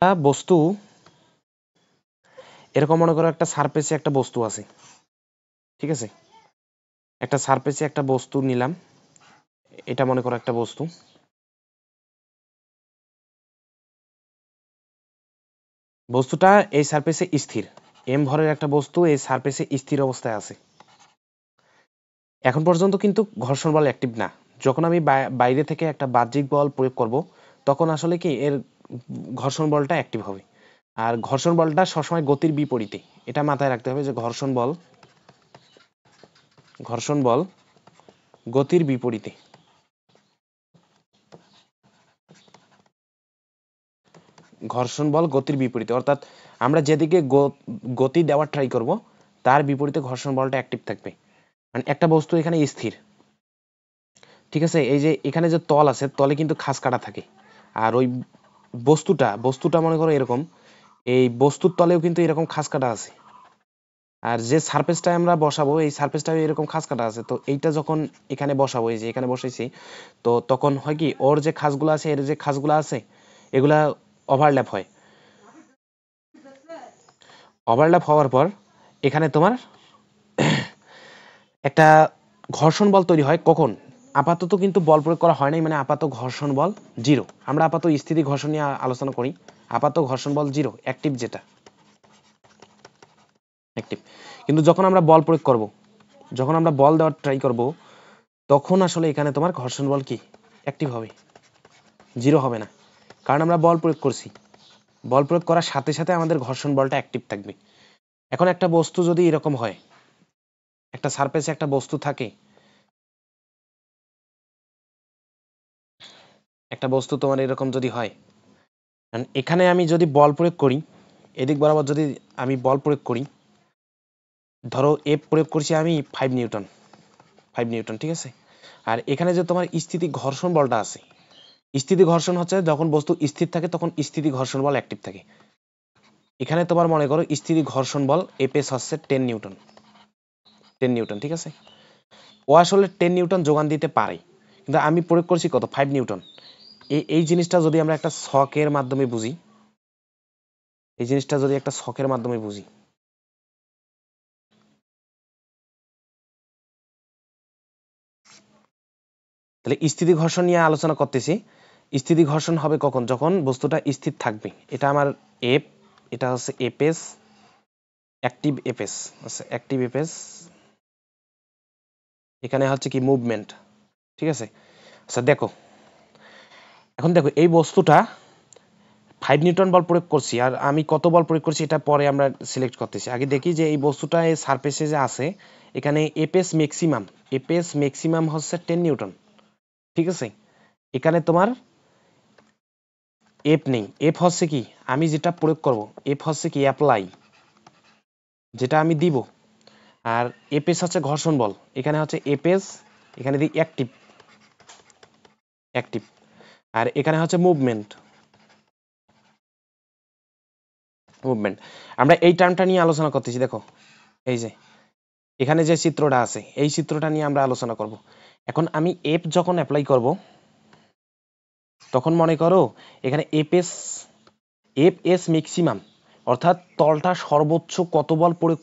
একটা বস্তু এরকম মনে করো একটা সারফেসে একটা বস্তু আছে, ঠিক আছে? একটা সারফেসে একটা বস্তু নিলাম, এটা মনে করো একটা বস্তু। বস্তুটা এই সারফেসে স্থির, এম ভরের একটা বস্তু এই সারফেসে স্থির অবস্থায় আছে। এখন পর্যন্ত কিন্তু ঘর্ষণ বল অ্যাক্টিভ না। যখন আমি বাইরে থেকে একটা বাহ্যিক বল প্রয়োগ করব, তখন আসলে কি এর ঘর্ষণ বলটা অ্যাক্টিভ হবে। আর ঘর্ষণ বলটা সবসময় গতির বিপরীতে, এটা মাথায় রাখতে হবে যে ঘর্ষণ বল গতির বিপরীতে। ঘর্ষণ বল গতির বিপরীতে, অর্থাৎ আমরা যেদিকে গতি দেওয়ার ট্রাই করব তার বিপরীতে ঘর্ষণ বলটা অ্যাক্টিভ থাকবে। মানে একটা বস্তু এখানে স্থির, ঠিক আছে? এই যে এখানে যে তল আছে, তলে কিন্তু খাঁজ কাটা থাকে। আর ওই বস্তুটা মনে করো এরকম, এই বস্তুর তলেও কিন্তু এরকম খাঁজ কাটা আছে। আর যে সারফেসটা আমরা বসাবো এই সারফেসটাও এরকম খাঁজ কাটা আছে। তো এইটা যখন এখানে বসাবো, এই যে এখানে বসাইছি, তো তখন হয় কি ওর যে খাঁজগুলো আছে, এর যে খাঁজগুলো আছে, এগুলা ওভারল্যাপ হয়। ওভারল্যাপ হওয়ার পর এখানে তোমার একটা ঘর্ষণ বল তৈরি হয়। কখন? আপাতত কিন্তু বল প্রয়োগ করা হয় নাই, মানে আপাতত ঘর্ষণ বল জিরো। আমরা আপাতত স্থিতি ঘর্ষণ নিয়ে আলোচনা করি। আপাতত ঘর্ষণ বল জিরো, অ্যাক্টিভ যেটা অ্যাক্টিভ। কিন্তু যখন আমরা বল প্রয়োগ করব, যখন আমরা বল দেওয়ার ট্রাই করব, তখন আসলে এখানে তোমার ঘর্ষণ বল কি অ্যাক্টিভ হবে, জিরো হবে না। কারণ আমরা বল প্রয়োগ করছি, বল প্রয়োগ করার সাথে সাথে আমাদের ঘর্ষণ বলটা অ্যাক্টিভ থাকবে। এখন একটা বস্তু যদি এরকম হয়, একটা সারফেসে একটা বস্তু থাকে, একটা বস্তু তোমার এরকম যদি হয়, এখানে আমি যদি বল প্রয়োগ করি, এদিক বরাবর যদি আমি বল প্রয়োগ করি, ধরো এফ প্রয়োগ করছি আমি 5 নিউটন, ঠিক আছে? আর এখানে যে তোমার স্থিতি ঘর্ষণ বলটা আছে, স্থিতি ঘর্ষণ হচ্ছে যখন বস্তু স্থির থাকে তখন স্থিতি ঘর্ষণ বল অ্যাক্টিভ থাকে। এখানে তোমার মনে করো স্থিতি ঘর্ষণ বল এপএস হচ্ছে 10 নিউটন, ঠিক আছে? ও আসলে 10 নিউটন যোগান দিতে পারে, কিন্তু আমি প্রয়োগ করছি কত, 5 নিউটন। এই জিনিসটা যদি আমরা একটা ছকের মাধ্যমে বুঝি, এই জিনিসটা যদি একটা ছকের মাধ্যমে বুঝি, তাহলে স্থিতি ঘর্ষণ নিয়ে আলোচনা করতেছি। স্থিতি ঘর্ষণ হবে কখন? যখন বস্তুটা স্থির থাকবে। এটা আমার এফ, এটা হচ্ছে এপএস, অ্যাক্টিভ এপএস, আচ্ছা অ্যাক্টিভ এপএস, এখানে হচ্ছে কি মুভমেন্ট, ঠিক আছে? আচ্ছা দেখো, এখন দেখো এই বস্তুটা 5 নিউটন বল প্রয়োগ করছি, আর আমি কত বল প্রয়োগ করছি এটা পরে আমরা সিলেক্ট করতেছি। আগে দেখি যে এই বস্তুটা এই সারফেসে যে আছে, এখানে এপএস ম্যাক্সিমাম হচ্ছে 10 নিউটন, ঠিক আছে? এখানে তোমার এফ নেই। এফ হচ্ছে কি, আমি যেটা প্রয়োগ করব, এফ হচ্ছে কি অ্যাপ্লাই, যেটা আমি দিব। আর এপএস হচ্ছে ঘর্ষণ বল, এখানে হচ্ছে এপএস, এখানে দিই অ্যাক্টিভ। আর এখানে হচ্ছে মুভমেন্ট। আমরা এই টার্মটা নিয়ে আলোচনা করতেছি। দেখো এই যে এখানে যে চিত্রটা আছে, এই চিত্রটা নিয়ে আমরা আলোচনা করব। এখন আমি এফ যখন অ্যাপ্লাই করব, তখন মনে করো এখানে এফএস ম্যাক্সিমাম, অর্থাৎ তলটা সর্বোচ্চ কত বল প্রয়োগ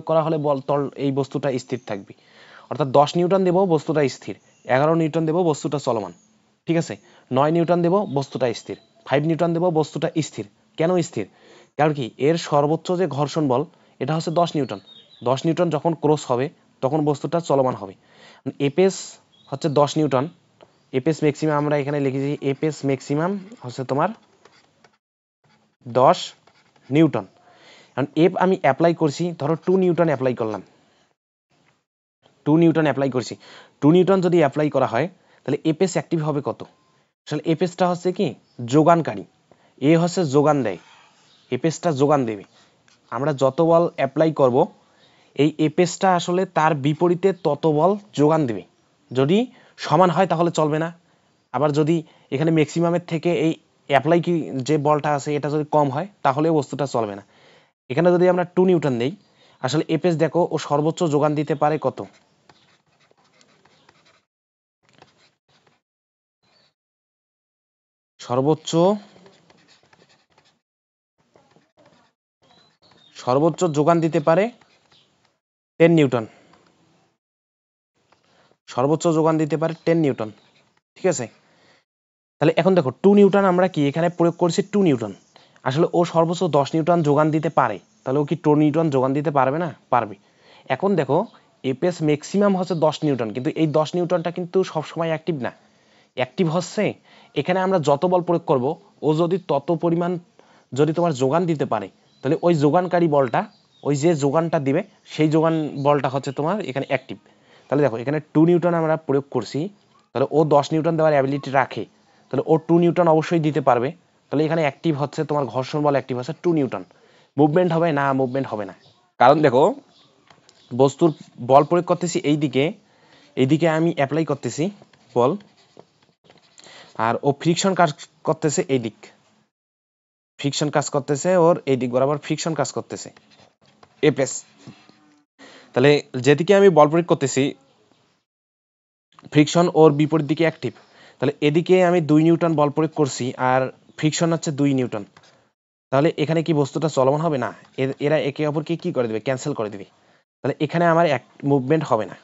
করা হলে, তল এই বস্তুটা স্থির থাকবে। অর্থাৎ 10 নিউটন দেব, বস্তুটা স্থির। 11 নিউটন দেব, বস্তুটা চলমান, ঠিক আছে? 9 নিউটন দেব, বস্তুটা স্থির। 5 নিউটন দেব, বস্তুটা স্থির। কেন স্থির? কারণ কি এর সর্বোচ্চ যে ঘর্ষণ বল এটা হচ্ছে 10 নিউটন। 10 নিউটন যখন ক্রস হবে তখন বস্তুটা চলমান হবে। এপএস হচ্ছে 10 নিউটন, এপএস ম্যাক্সিমাম আমরা এখানে লিখেছি, এপএস ম্যাক্সিমাম হচ্ছে তোমার 10 নিউটন। কারণ এফ আমি অ্যাপ্লাই করছি, ধরো 2 নিউটন অ্যাপ্লাই করলাম, 2 নিউটন অ্যাপ্লাই করছি। 2 নিউটন যদি অ্যাপ্লাই করা হয় তাহলে এপএস অ্যাক্টিভ হবে কত? আসলে এপএসটা হচ্ছে কি যোগানকারী, এ হচ্ছে যোগান দেয়, এপএসটা যোগান দেবে। আমরা যত বল অ্যাপ্লাই করব এই এপএসটা আসলে তার বিপরীতে তত বল যোগান দেবে। যদি সমান হয় তাহলে চলবে না, আবার যদি এখানে ম্যাক্সিমামের থেকে এই অ্যাপ্লাই কি যে বলটা আছে এটা যদি কম হয় তাহলে বস্তুটা চলবে না। এখানে যদি আমরা 2 নিউটন দেই, আসলে এপএস দেখো ও সর্বোচ্চ যোগান দিতে পারে কত, সর্বোচ্চ যোগান দিতে পারে 10 নিউটন, সর্বোচ্চ যোগান দিতে পারে 10 নিউটন। ঠিক আছে, তাহলে এখন দেখো 2 নিউটন আমরা কি এখানে প্রয়োগ করছি 2 নিউটন, আসলে ও সর্বোচ্চ 10 নিউটন যোগান দিতে পারে, তাহলে ও কি 2 নিউটন যোগান দিতে পারবে না? পারবে। এখন দেখো এপিএস ম্যাক্সিমাম হচ্ছে 10 নিউটন, কিন্তু এই 10 নিউটনটা কিন্তু সবসময় অ্যাক্টিভ না। অ্যাক্টিভ হচ্ছে এখানে আমরা যত বল প্রয়োগ করব, ও যদি তত পরিমাণ যদি তোমার যোগান দিতে পারে, তাহলে ওই যোগানকারী বলটা, ওই যে যোগানটা দিবে সেই যোগান বলটা হচ্ছে তোমার এখানে অ্যাক্টিভ। তাহলে দেখো এখানে 2 নিউটন আমরা প্রয়োগ করছি, তাহলে ও 10 নিউটন দেওয়ার অ্যাবিলিটি রাখে, তাহলে ও 2 নিউটন অবশ্যই দিতে পারবে। তাহলে এখানে অ্যাক্টিভ হচ্ছে তোমার ঘর্ষণ বল অ্যাক্টিভ হচ্ছে 2 নিউটন। মুভমেন্ট হবে না? মুভমেন্ট হবে না, কারণ দেখো বস্তুর বল প্রয়োগ করতেছি এইদিকে আমি অ্যাপ্লাই করতেছি বল, আর ও ফ্রিকশন কাজ করতেছে এই দিক, ফ্রিকশন কাজ করতেছে ওর এই দিক বরাবর ফ্রিকশন কাজ করতেছে এপিএস। তাহলে যেদিকে আমি বল প্রয়োগ করতেছি ফ্রিকশন ওর বিপরীত দিকে অ্যাক্টিভ, তাহলে এদিকে আমি 2 নিউটন বল প্রয়োগ করছি আর ফ্রিকশন হচ্ছে 2 নিউটন, তাহলে এখানে কি বস্তুটা চলমান হবে না? এরা একে অপরকে কি করে দেবে? ক্যান্সেল করে দেবে। তাহলে এখানে আমার এক মুভমেন্ট হবে না।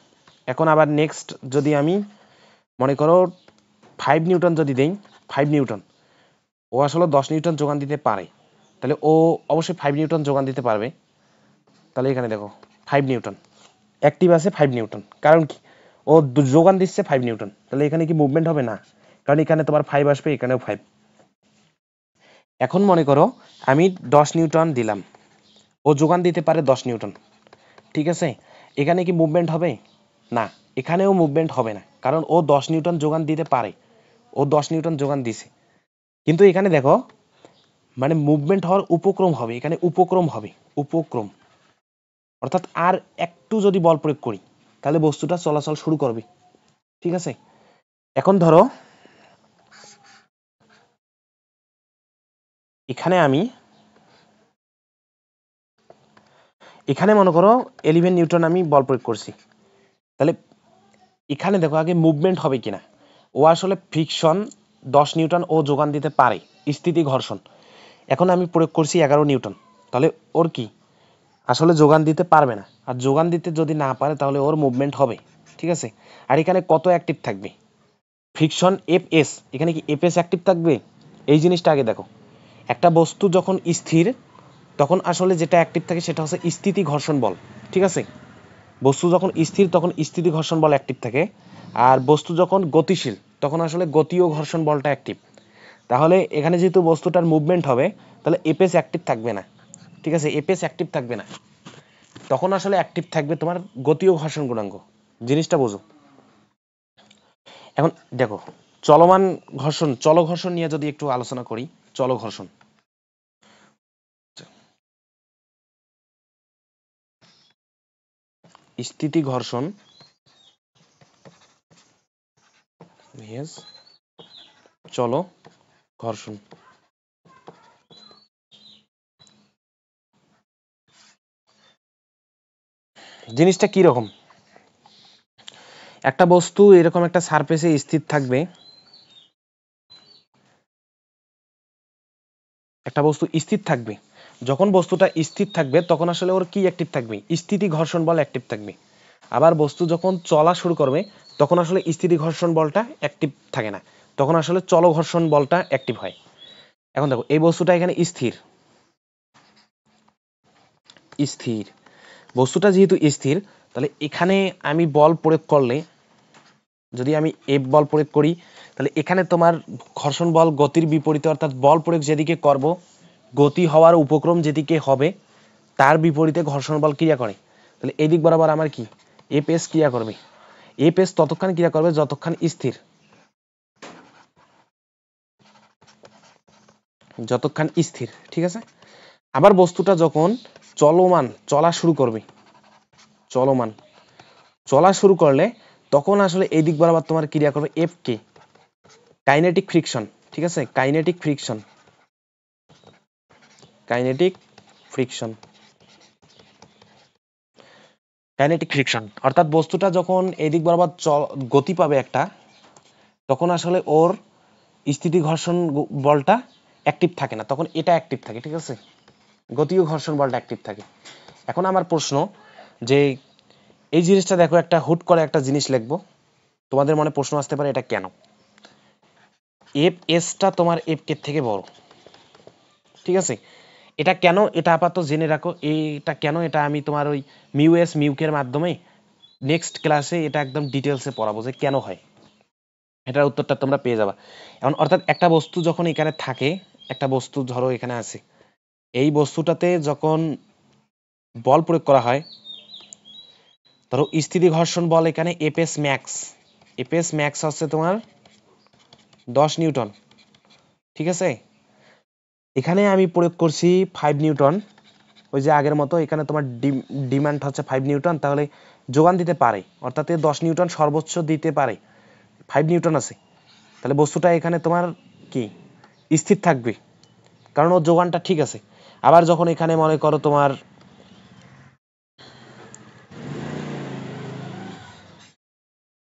এখন আবার নেক্সট যদি আমি মনে করো 5 নিউটন যদি দেই, 5 নিউটন, ও আসলে 10 নিউটন যোগান দিতে পারে, তাহলে ও অবশ্যই 5 নিউটন যোগান দিতে পারবে। তাহলে এখানে দেখো 5 নিউটন অ্যাক্টিভ আছে, 5 নিউটন, কারণ কি ও যোগান দিচ্ছে 5 নিউটন, তাহলে এখানে কি মুভমেন্ট হবে না? কারণ এখানে তোমার 5 আসবে, এখানেও 5। এখন মনে করো আমি 10 নিউটন দিলাম, ও যোগান দিতে পারে 10 নিউটন, ঠিক আছে, এখানে কি মুভমেন্ট হবে? না, এখানেও মুভমেন্ট হবে না, কারণ ও 10 নিউটন যোগান দিতে পারে, ও 10 নিউটন যোগান দিছে। কিন্তু এখানে দেখো মানে মুভমেন্ট হওয়ার উপক্রম হবে, এখানে উপক্রম হবে, উপক্রম, অর্থাৎ আর একটু যদি বল প্রয়োগ করি তাহলে বস্তুটা চলাচল শুরু করবে। ঠিক আছে, এখন ধরো এখানে মনে করো 11 নিউটন আমি বল প্রয়োগ করছি, তাহলে এখানে দেখো আগে মুভমেন্ট হবে কিনা। ও আসলে ফ্রিকশন 10 নিউটন ও যোগান দিতে পারে, স্থিতি ঘর্ষণ এখন আমি প্রয়োগ করছি 11 নিউটন, তাহলে ওর কি আসলে যোগান দিতে পারবে না, আর যোগান দিতে যদি না পারে তাহলে ওর মুভমেন্ট হবে। ঠিক আছে, আর এখানে কত অ্যাক্টিভ থাকবে? ফ্রিকশন এফএস, এখানে কি এফএস অ্যাক্টিভ থাকবে? এই জিনিসটা আগে দেখো, একটা বস্তু যখন স্থির তখন আসলে যেটা অ্যাক্টিভ থাকে সেটা হচ্ছে স্থিতি ঘর্ষণ বল। ঠিক আছে, বস্তু যখন স্থির তখন স্থিতি ঘর্ষণ বল অ্যাক্টিভ থাকে, আর বস্তু যখন গতিশীল তখন আসলে গতীয় ঘর্ষণ বলটা অ্যাক্টিভ। তাহলে এখানে যেহেতু বস্তুটার মুভমেন্ট হবে, তাহলে এপিএস অ্যাক্টিভ থাকবে না। ঠিক আছে, এপিএস অ্যাক্টিভ থাকবে না, তখন আসলে অ্যাক্টিভ থাকবে তোমার গতীয় ঘর্ষণ গুণাঙ্ক। জিনিসটা বোঝো। এখন দেখো চলমান ঘর্ষণ, চল ঘর্ষণ নিয়ে যদি একটু আলোচনা করি, চল ঘর্ষণ, স্থিতি ঘর্ষণ চল ঘর্ষণ। জিনিসটা কি রকম? একটা বস্তু এরকম একটা সারফেসে স্থির থাকবে, একটা বস্তু স্থির থাকবে, যখন বস্তুটা স্থির থাকবে তখন আসলে ওর কি অ্যাক্টিভ থাকবে? স্থিতি ঘর্ষণ বল অ্যাক্টিভ থাকবে। আবার বস্তু যখন চলা শুরু করবে তখন আসলে স্থিতি ঘর্ষণ বলটা অ্যাক্টিভ থাকে না, তখন আসলে চল ঘর্ষণ বলটা অ্যাক্টিভ হয়। এখন দেখো এই বস্তুটা এখানে স্থির, স্থির বস্তুটা যেহেতু স্থির, তাহলে এখানে আমি বল প্রয়োগ করলে, যদি আমি এফ বল প্রয়োগ করি, তাহলে এখানে তোমার ঘর্ষণ বল গতির বিপরীতে, অর্থাৎ বল প্রয়োগ যেদিকে করব গতি হওয়ার উপক্রম যেদিকে হবে তার বিপরীতে ঘর্ষণ বল ক্রিয়া করে। তাহলে এই দিক বরাবর আমার কি এফ এস ক্রিয়া করবে, এফ এস ততক্ষণ ক্রিয়া করবে যতক্ষণ স্থির, যতক্ষণ স্থির। ঠিক আছে, আবার বস্তুটা যখন চলমান চলা শুরু করবে, চলমান চলা শুরু করলে তখন আসলে এই দিক বরাবর তোমার ক্রিয়া করবে এফ কে, কাইনেটিক ফ্রিকশন। ঠিক আছে, kinetic friction, kinetic friction, kinetic friction, অর্থাৎ বস্তুটা যখন এই দিক বরাবর গতি পাবে একটা, তখন আসলে ওর স্থিতি ঘর্ষণ বলটা অ্যাক্টিভ থাকে না, তখন এটা অ্যাক্টিভ থাকে। ঠিক আছে, গতীয় ঘর্ষণ বলটা অ্যাক্টিভ থাকে। এখন আমার প্রশ্ন যে এই জিনিসটা দেখো, একটা হুট করে একটা জিনিস লিখবো, তোমাদের মনে প্রশ্ন আসতে পারে এটা কেন। এফ এসটা তোমার এফ কে থেকে বড়। ঠিক আছে, এটা কেন, এটা আপাতত জেনে রাখো। এটা কেন, এটা আমি তোমার ওই মিউ এস মিউকের মাধ্যমে নেক্সট ক্লাসে এটা একদম ডিটেলসে পড়াবো যে কেন হয়। এটার উত্তরটা তোমরা পেয়ে যাবা। এখন অর্থাৎ একটা বস্তু যখন এখানে থাকে, একটা বস্তু ধরো এখানে আছে, এই বস্তুটাতে যখন বল প্রয়োগ করা হয়, ধরো স্থিতি ঘর্ষণ বল এখানে এফএস ম্যাক্স, এফএস ম্যাক্স হচ্ছে তোমার 10 নিউটন। ঠিক আছে, এখানে আমি প্রয়োগ করছি 5 নিউটন, ওই যে আগের মতো এখানে তোমার ডিমান্ড হচ্ছে 5 নিউটন, তাহলে যোগান দিতে পারে, অর্থাৎ 10 নিউটন সর্বোচ্চ দিতে পারে, 5 নিউটন আছে, তাহলে বস্তুটা এখানে তোমার কি স্থির থাকবে, কারণ ওর যোগানটা ঠিক আছে। আবার যখন এখানে মনে করো তোমার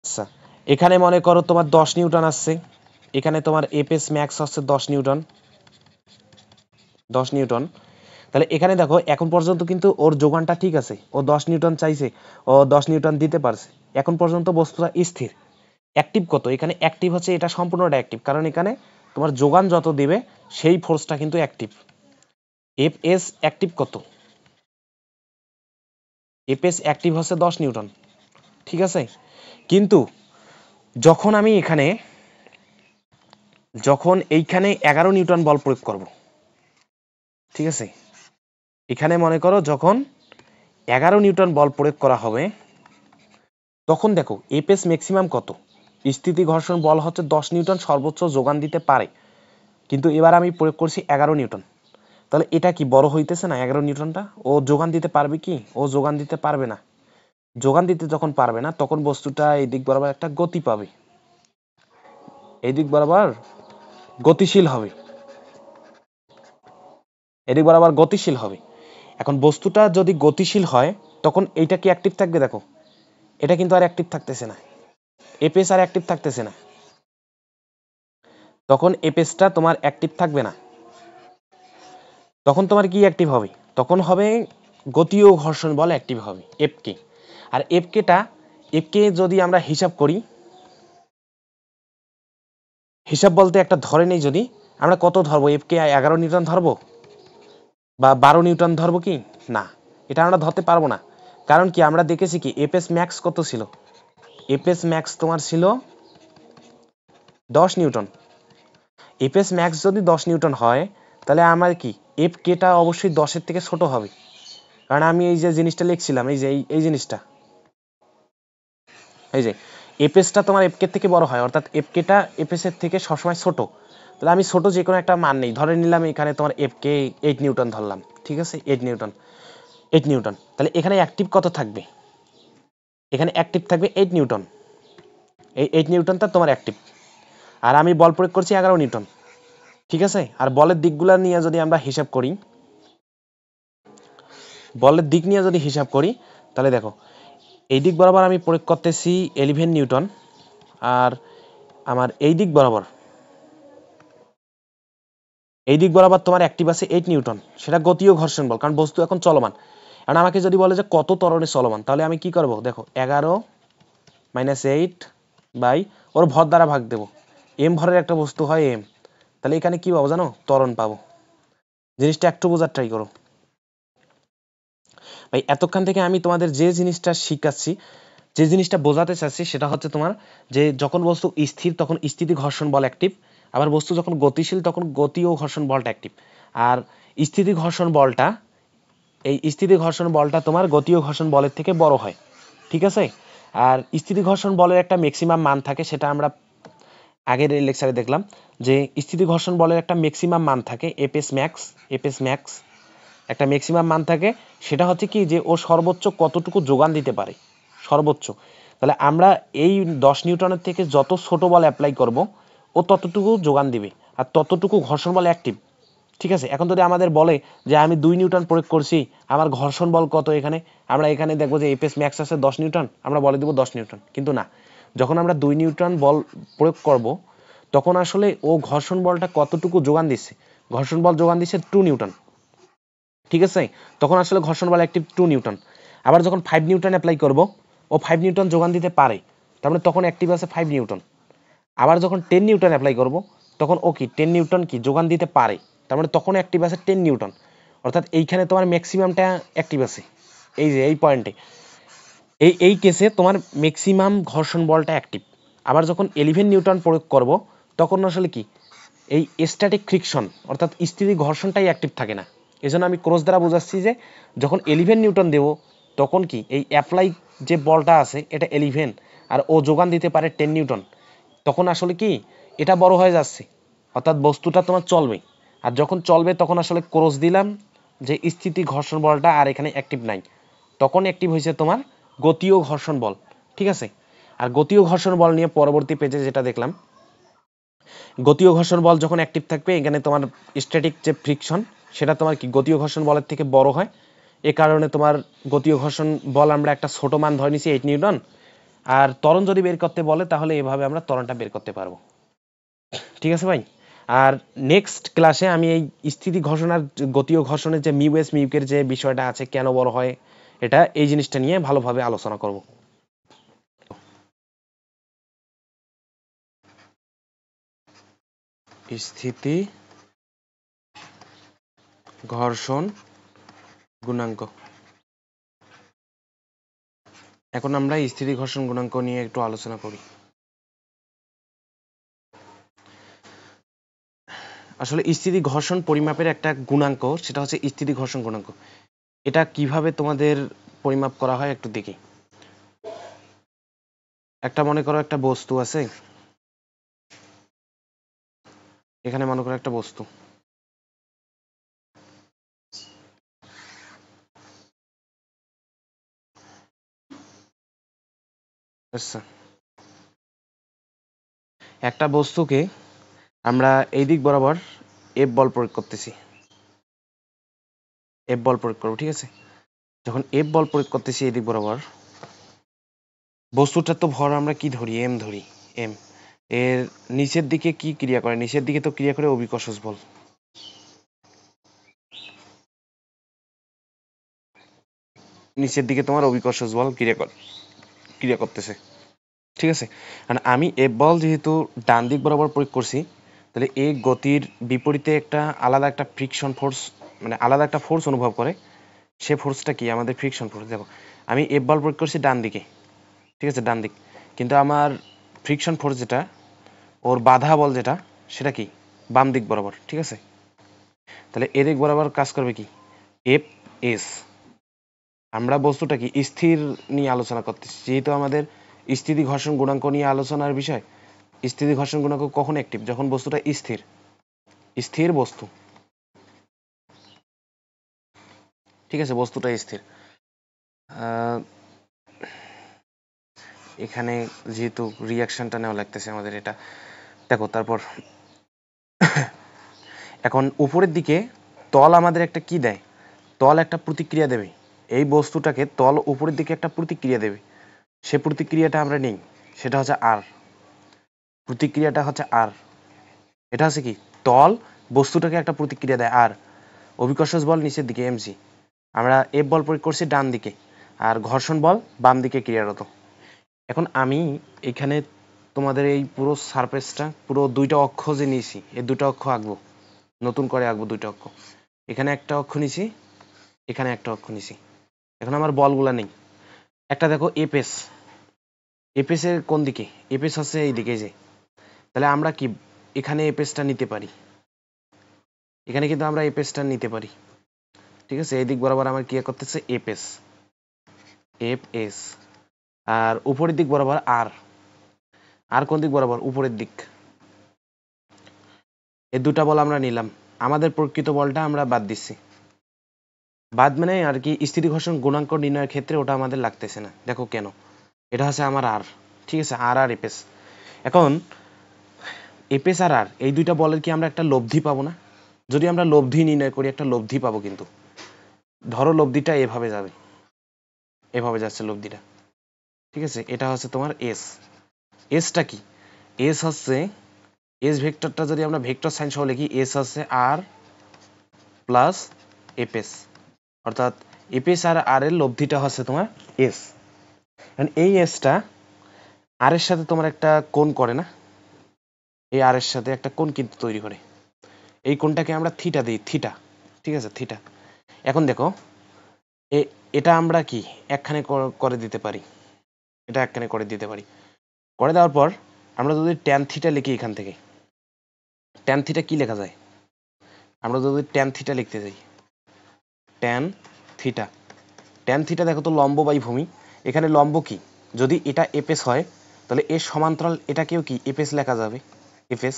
আচ্ছা, এখানে মনে করো তোমার 10 নিউটন আসছে, এখানে তোমার এফএস ম্যাক্স হচ্ছে 10 নিউটন, 10 নিউটন, তাহলে এখানে দেখো এখন পর্যন্ত কিন্তু ওর যোগানটা ঠিক আছে, ও 10 নিউটন চাইছে, ও 10 নিউটন দিতে পারছে, এখন পর্যন্ত বস্তুটা স্থির। অ্যাক্টিভ কত, এখানে অ্যাক্টিভ হচ্ছে এটা সম্পূর্ণটা অ্যাক্টিভ, কারণ এখানে তোমার যোগান যত দিবে সেই ফোর্সটা কিন্তু অ্যাক্টিভ। এফ এস অ্যাক্টিভ কত, এফ এস অ্যাক্টিভ হচ্ছে 10 নিউটন। ঠিক আছে, কিন্তু যখন আমি এখানে এইখানে 11 নিউটন বল প্রয়োগ করব, ঠিক আছে, এখানে মনে করো যখন 11 নিউটন বল প্রয়োগ করা হবে, তখন দেখো এফএস ম্যাক্সিমাম কত, স্থিতি ঘর্ষণ বল হচ্ছে 10 নিউটন সর্বোচ্চ যোগান দিতে পারে, কিন্তু এবার আমি প্রয়োগ করছি 11 নিউটন, তাহলে এটা কি বড় হইতেছে না 11 নিউটনটা, ও যোগান দিতে পারবে কি, ও যোগান দিতে পারবে না। যোগান দিতে যখন পারবে না, তখন বস্তুটা এই দিক বরাবর একটা গতি পাবে, এই দিক বরাবর গতিশীল হবে, এদিক বরাবর গতিশীল হবে। এখন বস্তুটা যদি গতিশীল হয়, তখন এইটা কি অ্যাক্টিভ থাকবে, দেখো এটা কিন্তু আর অ্যাক্টিভ থাকতেছে না, এপিএস আর অ্যাক্টিভ থাকতেছে না, তখন এপিএসটা তোমার অ্যাক্টিভ থাকবে না, তখন তোমার কি অ্যাক্টিভ হবে, তখন হবে গতীয় ঘর্ষণ বল অ্যাক্টিভ হবে এফকে। আর এফকে যদি আমরা হিসাব করি, হিসাব বলতে একটা ধরে নেই, যদি আমরা কত ধরবো, এফকে 11 নিউটন ধরবো বা 12 নিউটন ধরবো কি না, এটা আমরা ধরতে পারবো না। কারণ কি, আমরা দেখেছি কি এফএস ম্যাক্স কত ছিল, এফএস ম্যাক্স তোমার ছিল 10 নিউটন। এফএস ম্যাক্স যদি 10 নিউটন হয়, তাহলে আমার কি এফ কেটা অবশ্যই 10-এর থেকে ছোট হবে, কারণ আমি এই যে জিনিসটা লিখছিলাম, এই যে এই জিনিসটা, এই যে এফএসটা তোমার এফ কে থেকে বড় হয়, অর্থাৎ এফ কেটা এফএস এর থেকে সবসময় ছোট, তাহলে আমি ছোট যে কোনো একটা মান নেই, ধরে নিলাম এখানে তোমার এফ কে 8 নিউটন ধরলাম, ঠিক আছে, 8 নিউটন, 8 নিউটন, তাহলে এখানে অ্যাক্টিভ কত থাকবে, এখানে অ্যাক্টিভ থাকবে 8 নিউটন, এই 8 নিউটনটা তোমার অ্যাক্টিভ, আর আমি বল প্রয়োগ করছি 11 নিউটন। ঠিক আছে, আর বলের দিকগুলো নিয়ে যদি আমরা হিসাব করি, বলের দিক নিয়ে যদি হিসাব করি, তাহলে দেখো এই দিক বরাবর আমি প্রয়োগ করতেছি 11 নিউটন, আর আমার এই দিক বরাবর তোমার অ্যাক্টিভ আছে 8 নিউটন, সেটা গতীয় ঘর্ষণ বল, কারণ বস্তু এখন চলমান। কারণ আমাকে যদি বলে যে কত ত্বরণে চলমান, তাহলে আমি কি করব, দেখো 11 - 8 বাই ওর ভর দ্বারা ভাগ দেব, এম ভরের একটা বস্তু হয় এম, তাহলে এখানে কি পাবো জানো, ত্বরণ পাবো। জিনিসটা একটু বোঝার ট্রাই করো ভাই। এতক্ষণ থেকে আমি তোমাদের যে জিনিসটা শিখাচ্ছি, যে জিনিসটা বোঝাতে চাচ্ছি, সেটা হচ্ছে তোমার যে যখন বস্তু স্থির তখন স্থিতি ঘর্ষণ বল অ্যাক্টিভ, আবার বস্তু যখন গতিশীল তখন গতীয় ঘর্ষণ বলটা অ্যাক্টিভ। আর স্থিতি ঘর্ষণ বলটা, এই স্থিতি ঘর্ষণ বলটা তোমার গতীয় ঘর্ষণ বলের থেকে বড় হয়। ঠিক আছে, আর স্থিতি ঘর্ষণ বলের একটা ম্যাক্সিমাম মান থাকে, সেটা আমরা আগের লেকচারে দেখলাম যে স্থিতি ঘর্ষণ বলের একটা ম্যাক্সিমাম মান থাকে, এফএস ম্যাক্স একটা ম্যাক্সিমাম মান থাকে, সেটা হচ্ছে কি যে ও সর্বোচ্চ কতটুকু যোগান দিতে পারে, সর্বোচ্চ। তাহলে আমরা এই 10 নিউটনের থেকে যত ছোট বল অ্যাপ্লাই করব, ও ততটুকু যোগান দিবে, আর ততটুকু ঘর্ষণ বল অ্যাক্টিভ। ঠিক আছে, এখন যদি আমাদের বলে যে আমি 2 নিউটন প্রয়োগ করছি, আমার ঘর্ষণ বল কত, এখানে আমরা এখানে দেখবো যে এফএস ম্যাক্স আছে 10 নিউটন, আমরা বলে দেবো 10 নিউটন, কিন্তু না, যখন আমরা 2 নিউটন বল প্রয়োগ করব, তখন আসলে ও ঘর্ষণ বলটা কতটুকু যোগান দিচ্ছে, ঘর্ষণ বল যোগান দিচ্ছে 2 নিউটন, ঠিক আছে, তখন আসলে ঘর্ষণ বল অ্যাক্টিভ 2 নিউটন। আবার যখন 5 নিউটন অ্যাপ্লাই করব, ও 5 নিউটন যোগান দিতে পারে, তার মানে তখন অ্যাক্টিভ আছে 5 নিউটন। আবার যখন 10 নিউটন অ্যাপ্লাই করব, তখন ও কি 10 নিউটন কি যোগান দিতে পারে, তার মানে তখন অ্যাক্টিভ আছে 10 নিউটন। অর্থাৎ এইখানে তোমার ম্যাক্সিমামটা অ্যাক্টিভ আছে, এই যে এই পয়েন্টে, এই কেসে তোমার ম্যাক্সিমাম ঘর্ষণ বলটা অ্যাক্টিভ। আবার যখন 11 নিউটন প্রয়োগ করব, তখন আসলে কি এই স্ট্যাটিক ফ্রিকশন অর্থাৎ স্থিতি ঘর্ষণটাই অ্যাক্টিভ থাকে না। এজন্য আমি ক্রস দ্বারা বোঝাচ্ছি যে যখন 11 নিউটন দেব, তখন কি এই অ্যাপ্লাই যে বলটা আছে এটা 11 আর ও যোগান দিতে পারে 10 নিউটন, তখন আসলে কি এটা বড় হয়ে যাচ্ছে, অর্থাৎ বস্তুটা তোমার চলবে। আর যখন চলবে তখন আসলে ক্রস দিলাম যে স্থিতি ঘর্ষণ বলটা আর এখানে অ্যাক্টিভ নাই, তখন অ্যাক্টিভ হয়েছে তোমার গতীয় ঘর্ষণ বল, ঠিক আছে। আর গতীয় ঘর্ষণ বল নিয়ে পরবর্তী পেজে যেটা দেখলাম, গতীয় ঘর্ষণ বল যখন অ্যাক্টিভ থাকবে, এখানে তোমার স্ট্যাটিক যে ফ্রিকশন সেটা তোমার কি গতীয় ঘর্ষণ বলের থেকে বড় হয়। এ কারণে তোমার গতীয় ঘর্ষণ বল আমরা একটা ছোট মান ধরে নিছি 8 নিউটন। আর ত্বরণ যদি বের করতে বলে তাহলে এভাবে আমরা ত্বরণটা বের করতে পারবো, ঠিক আছে ভাই। আর নেক্সট ক্লাসে আমি এই স্থিতি ঘর্ষণ আর গতীয় ঘর্ষণের যে মিউএস মিউকের যে বিষয়টা আছে, কেন বড় হয় এটা, এই জিনিসটা নিয়ে ভালোভাবে আলোচনা করব। স্থিতি ঘর্ষণ গুণাঙ্ক। এখন আমরা স্থিতি ঘর্ষণ গুণাঙ্ক নিয়ে একটু আলোচনা করি। আসলে স্থিতি ঘর্ষণ পরিমাপের একটা গুণাঙ্ক, সেটা হচ্ছে স্থিতি ঘর্ষণ গুণাঙ্ক। এটা কিভাবে তোমাদের পরিমাপ করা হয় একটু দেখি। একটা মনে করো একটা বস্তু আছে, এখানে মনে করো একটা বস্তু, আচ্ছা, একটা বস্তুকে আমরা এই দিক বরাবর এফ বল প্রয়োগ করতেছি, এফ বল প্রয়োগ করবো, ঠিক আছে। যখন এফ বল প্রয়োগ করতেছি এই দিক বরাবর, বস্তুটার তো ভর আমরা কি ধরি, এম ধরি, এম। এর নিচের দিকে কি ক্রিয়া করে, নিচের দিকে তো ক্রিয়া করে অভিকর্ষজ বল, নিচের দিকে তোমার অভিকর্ষজ বল ক্রিয়া করতেছে, ঠিক আছে। কারণ আমি এফ বল যেহেতু ডান দিক বরাবর প্রয়োগ করছি, তাহলে এই গতির বিপরীতে একটা আলাদা একটা ফ্রিকশন ফোর্স, মানে আলাদা একটা ফোর্স অনুভব করে, সে ফোর্সটা কি আমাদের ফ্রিকশন ফোর্স। দেখো আমি এফ বল প্রয়োগ করছি ডান দিকে, ঠিক আছে, ডান দিক, কিন্তু আমার ফ্রিকশন ফোর্স যেটা, ওর বাধা বল যেটা, সেটা কি বাম দিক বরাবর, ঠিক আছে। তাহলে এদিক বরাবর কাজ করবে কি এফ এস। আমরা বস্তুটা কি স্থির নিয়ে আলোচনা করতেছি, যেহেতু আমাদের স্থিতি ঘর্ষণ গুণাঙ্ক নিয়ে আলোচনার বিষয়। স্থিতি ঘর্ষণ গুণাঙ্ক কখন অ্যাক্টিভ, যখন বস্তুটা স্থির, স্থির বস্তু, ঠিক আছে, বস্তুটা স্থির। এখানে যেহেতু রিয়াকশনটা নেওয়া লাগতেছে আমাদের, এটা দেখো। তারপর এখন উপরের দিকে তল আমাদের একটা কি দেয়, তল একটা প্রতিক্রিয়া দেবে, এই বস্তুটাকে তল উপরের দিকে একটা প্রতিক্রিয়া দেবে, সে প্রতিক্রিয়াটা আমরা নেই, সেটা হচ্ছে আর, প্রতিক্রিয়াটা হচ্ছে আর। এটা হচ্ছে কি তল বস্তুটাকে একটা প্রতিক্রিয়া দেয় আর, অভিকর্ষজ বল নিচের দিকে এমজি, আমরা এফ বল প্রয়োগ করছি ডান দিকে, আর ঘর্ষণ বল বাম দিকে ক্রিয়ারত। এখন আমি এখানে তোমাদের এই পুরো সারফেসটা, পুরো দুইটা অক্ষ যে নিয়েছি, এই দুটো অক্ষ আঁকবো, নতুন করে আঁকবো দুইটা অক্ষ। এখানে একটা অক্ষ নিছি, এখানে একটা অক্ষ নিছি। এখন আমার বলগুলা নেই। একটা দেখো এপেস, এপেসের কোন দিকে, এপেস হচ্ছে এই দিকে, যে তাহলে আমরা কি এখানে এপেসটা নিতে পারি, এখানে কিন্তু আমরা এপেসটা নিতে পারি, ঠিক আছে। এই দিক বরাবর আমার ক্রিয়া করতেছে এপেস, এফ এস। আর উপরের দিক বরাবর আর, আর কোন দিক বরাবর, উপরের দিক। এই দুটা বল আমরা নিলাম, আমাদের প্রকৃত বলটা আমরা বাদ দিচ্ছি, বাদ মানে আর কি স্থিতি ঘর্ষণ গুণাঙ্ক নির্ণয়ের ক্ষেত্রে ওটা আমাদের লাগতেছে না। দেখো কেন, এটা হচ্ছে আমার আর, ঠিক আছে, আর আর এপেস। এখন এপেস আর আর এই দুইটা বলের কি আমরা একটা লব্ধি পাবো না, যদি আমরা লব্ধি নির্ণয় করি একটা লব্ধি পাবো, কিন্তু ধরো লব্ধিটা এভাবে যাবে, এভাবে যাচ্ছে লব্ধিটা, ঠিক আছে। এটা হচ্ছে তোমার এস, এসটা কি, এস হচ্ছে এস ভেক্টরটা যদি আমরা ভেক্টর সাইন সহ লিখি, এস হচ্ছে আর প্লাস এপএস, অর্থাৎ এপএস আর আর এর লব্ধিটা হচ্ছে তোমার এস। এই এসটা আর এর সাথে তোমার একটা কোণ করে না, এই আর এর সাথে একটা কোণ কিন্তু তৈরি করে, এই কোণটাকে আমরা থিটা দিই, থিটা, ঠিক আছে, থিটা। এখন দেখো এটা আমরা কি একখানে করে দিতে পারি, এটা একখানে করে দিতে পারি। করে দেওয়ার পর আমরা যদি ট্যান থিটা লিখি, এখান থেকে ট্যান থিটা কি লেখা যায়, আমরা যদি ট্যান থিটা লিখতে যাই, ট্যান থিটা, ট্যান থিটা দেখো তো লম্ব বাই ভূমি, এখানে লম্ব কি, যদি এটা এপএস হয় তাহলে এর সমান্তরাল এটাকেও কি এপএস লেখা যাবে, এপএস।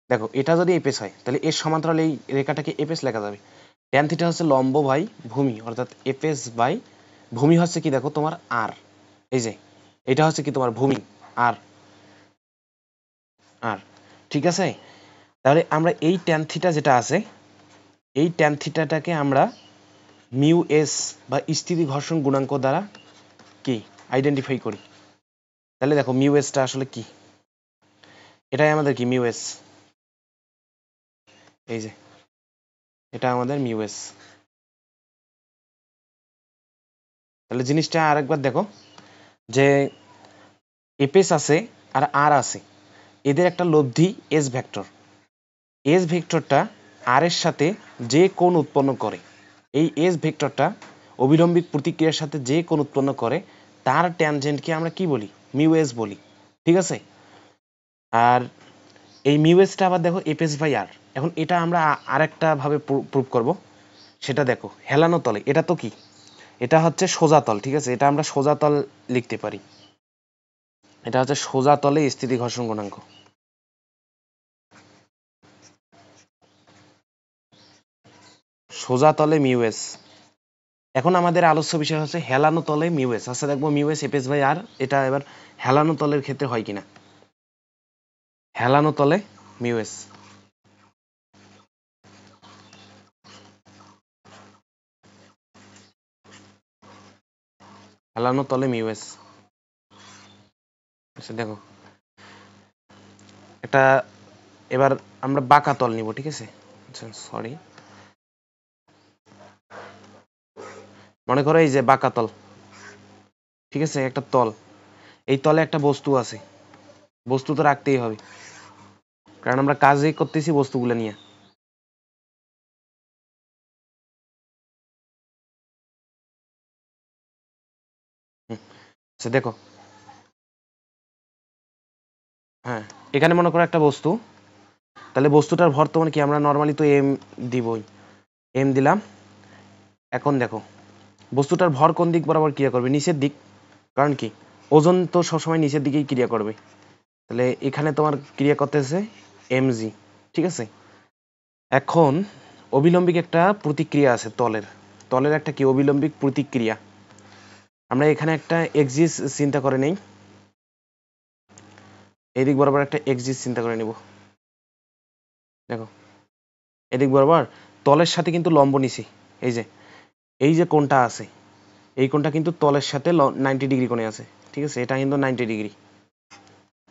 দেখো এটা যদি এপএস হয় তাহলে এর সমান্তরাল এই রেখাটাকে এপএস লেখা যাবে। ট্যান থিটা হচ্ছে লম্ব বাই ভূমি, অর্থাৎ এপএস বাই ভূমি হচ্ছে কি দেখো তোমার আর, এই যে এটা হচ্ছে কি তোমার ভূমি আর, আর ঠিক আছে। তাহলে আমরা এই ট্যান থিটা যেটা আছে, এই ট্যান থিটাটাকে আমরা মিউ এস বা স্থিতি ঘর্ষণ গুণাঙ্ক দ্বারা কি আইডেন্টিফাই করি। তাহলে দেখো মিউ এসটা আসলে কি, এটাই আমাদের কি মিউ এস, এই যে এটা আমাদের মিউ এস। তাহলে জিনিসটা আরেকবার দেখো যে এপএস আছে আর আর আছে, এদের একটা লব্ধি এস ভেক্টর, এস ভেক্টরটা আর এর সাথে যে কোণ উৎপন্ন করে, এই এস ভেক্টরটা অবিলম্বিক প্রতিক্রিয়ার সাথে যে কোণ উৎপন্ন করে তার ট্যানজেন্টকে আমরা কি বলি, মিউ এস বলি, ঠিক আছে। আর এই মিউ এসটা আবার দেখো এপএস বাই আর। এখন এটা আমরা আরেকটা ভাবে প্রুভ করব, সেটা দেখো হেলানো তলে, এটা তো কি, এটা হচ্ছে সোজা তল, ঠিক আছে, এটা আমরা সোজা তল লিখতে পারি, এটা হচ্ছে সোজা তলে স্থিতি ঘর্ষণ গুণাঙ্ক, সোজা তলে মিউ এস। এখন আমাদের আলোচ্য বিষয় হচ্ছে হেলানো তলে মিউ এস। আচ্ছা দেখবো মিউ এস এপএস বাই আর, এটা এবার হেলানো তলের ক্ষেত্রে হয় কিনা, হেলানো তলে মিউ এস, হেলানো তলে মিউ এস। আচ্ছা দেখো একটা, এবার আমরা বাঁকা তল নিব, ঠিক আছে, আচ্ছা সরি, মনে করো এই যে বাঁকা তল, ঠিক আছে, একটা তল, এই তলে একটা বস্তু আছে, বস্তু তো রাখতেই হবে কারণ আমরা কাজই করতেছি বস্তুগুলো নিয়ে। আচ্ছা দেখো, হ্যাঁ এখানে মনে করো একটা বস্তু, তাহলে বস্তুটার ভর তোমার কি, আমরা নর্মালি তো এম দিবই, এম দিলাম। এখন দেখো বস্তুটার ভর কোন দিক বরাবর ক্রিয়া করবে, নিচের দিক, কারণ কি ওজন তো সবসময় নিচের দিকেই ক্রিয়া করবে, তাহলে এখানে তোমার ক্রিয়া করতেছে এমজি, ঠিক আছে। এখন অবিলম্বিক একটা প্রতিক্রিয়া আছে তলের, তলের একটা কি অবিলম্বিক প্রতিক্রিয়া, আমরা এখানে একটা এক্সিস চিন্তা করে নেই, এদিক বরাবর একটা এক্সিস চিন্তা করে নেব। দেখো এদিক বরাবর তলের সাথে কিন্তু লম্ব নিছি, এই যে এই যে কোণটা আছে, এই কোণটা কিন্তু তলের সাথে 90 ডিগ্রি কোণে আছে, ঠিক আছে, এটা কিন্তু 90 ডিগ্রি,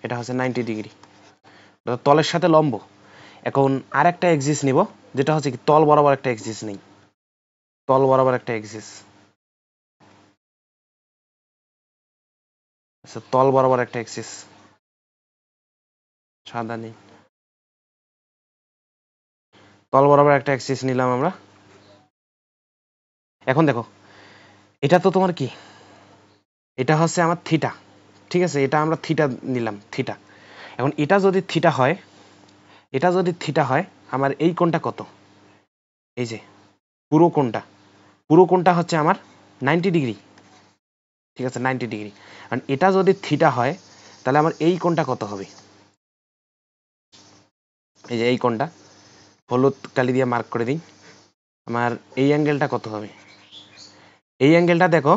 এটা হচ্ছে 90 ডিগ্রি, তলের সাথে লম্ব। এখন আর একটা এক্সিস নিব, যেটা হচ্ছে কি তল বরাবর একটা এক্সিস নেই, তল বরাবর একটা এক্সিস, আচ্ছা তল বরাবর একটা এক্সিস, সাদা নেই, তল বরাবর একটা এক্সিস নিলাম আমরা। এখন দেখো এটা তো তোমার কি, এটা হচ্ছে আমার থিটা, ঠিক আছে, এটা আমরা থিটা নিলাম, থিটা। এখন এটা যদি থিটা হয়, এটা যদি থিটা হয়, আমার এই কোণটা কত, এই যে পুরো কোণটা, পুরো কোণটা হচ্ছে আমার 90 ডিগ্রি, ঠিক আছে 90 ডিগ্রি। আর এটা যদি থিটা হয় তাহলে আমার এই কোণটা কত হবে, এই যে এই কোণটা হলুদ কালি দিয়ে মার্ক করে দিই, আমার এই অ্যাঙ্গেলটা কত হবে, এই অ্যাঙ্গেলটা দেখো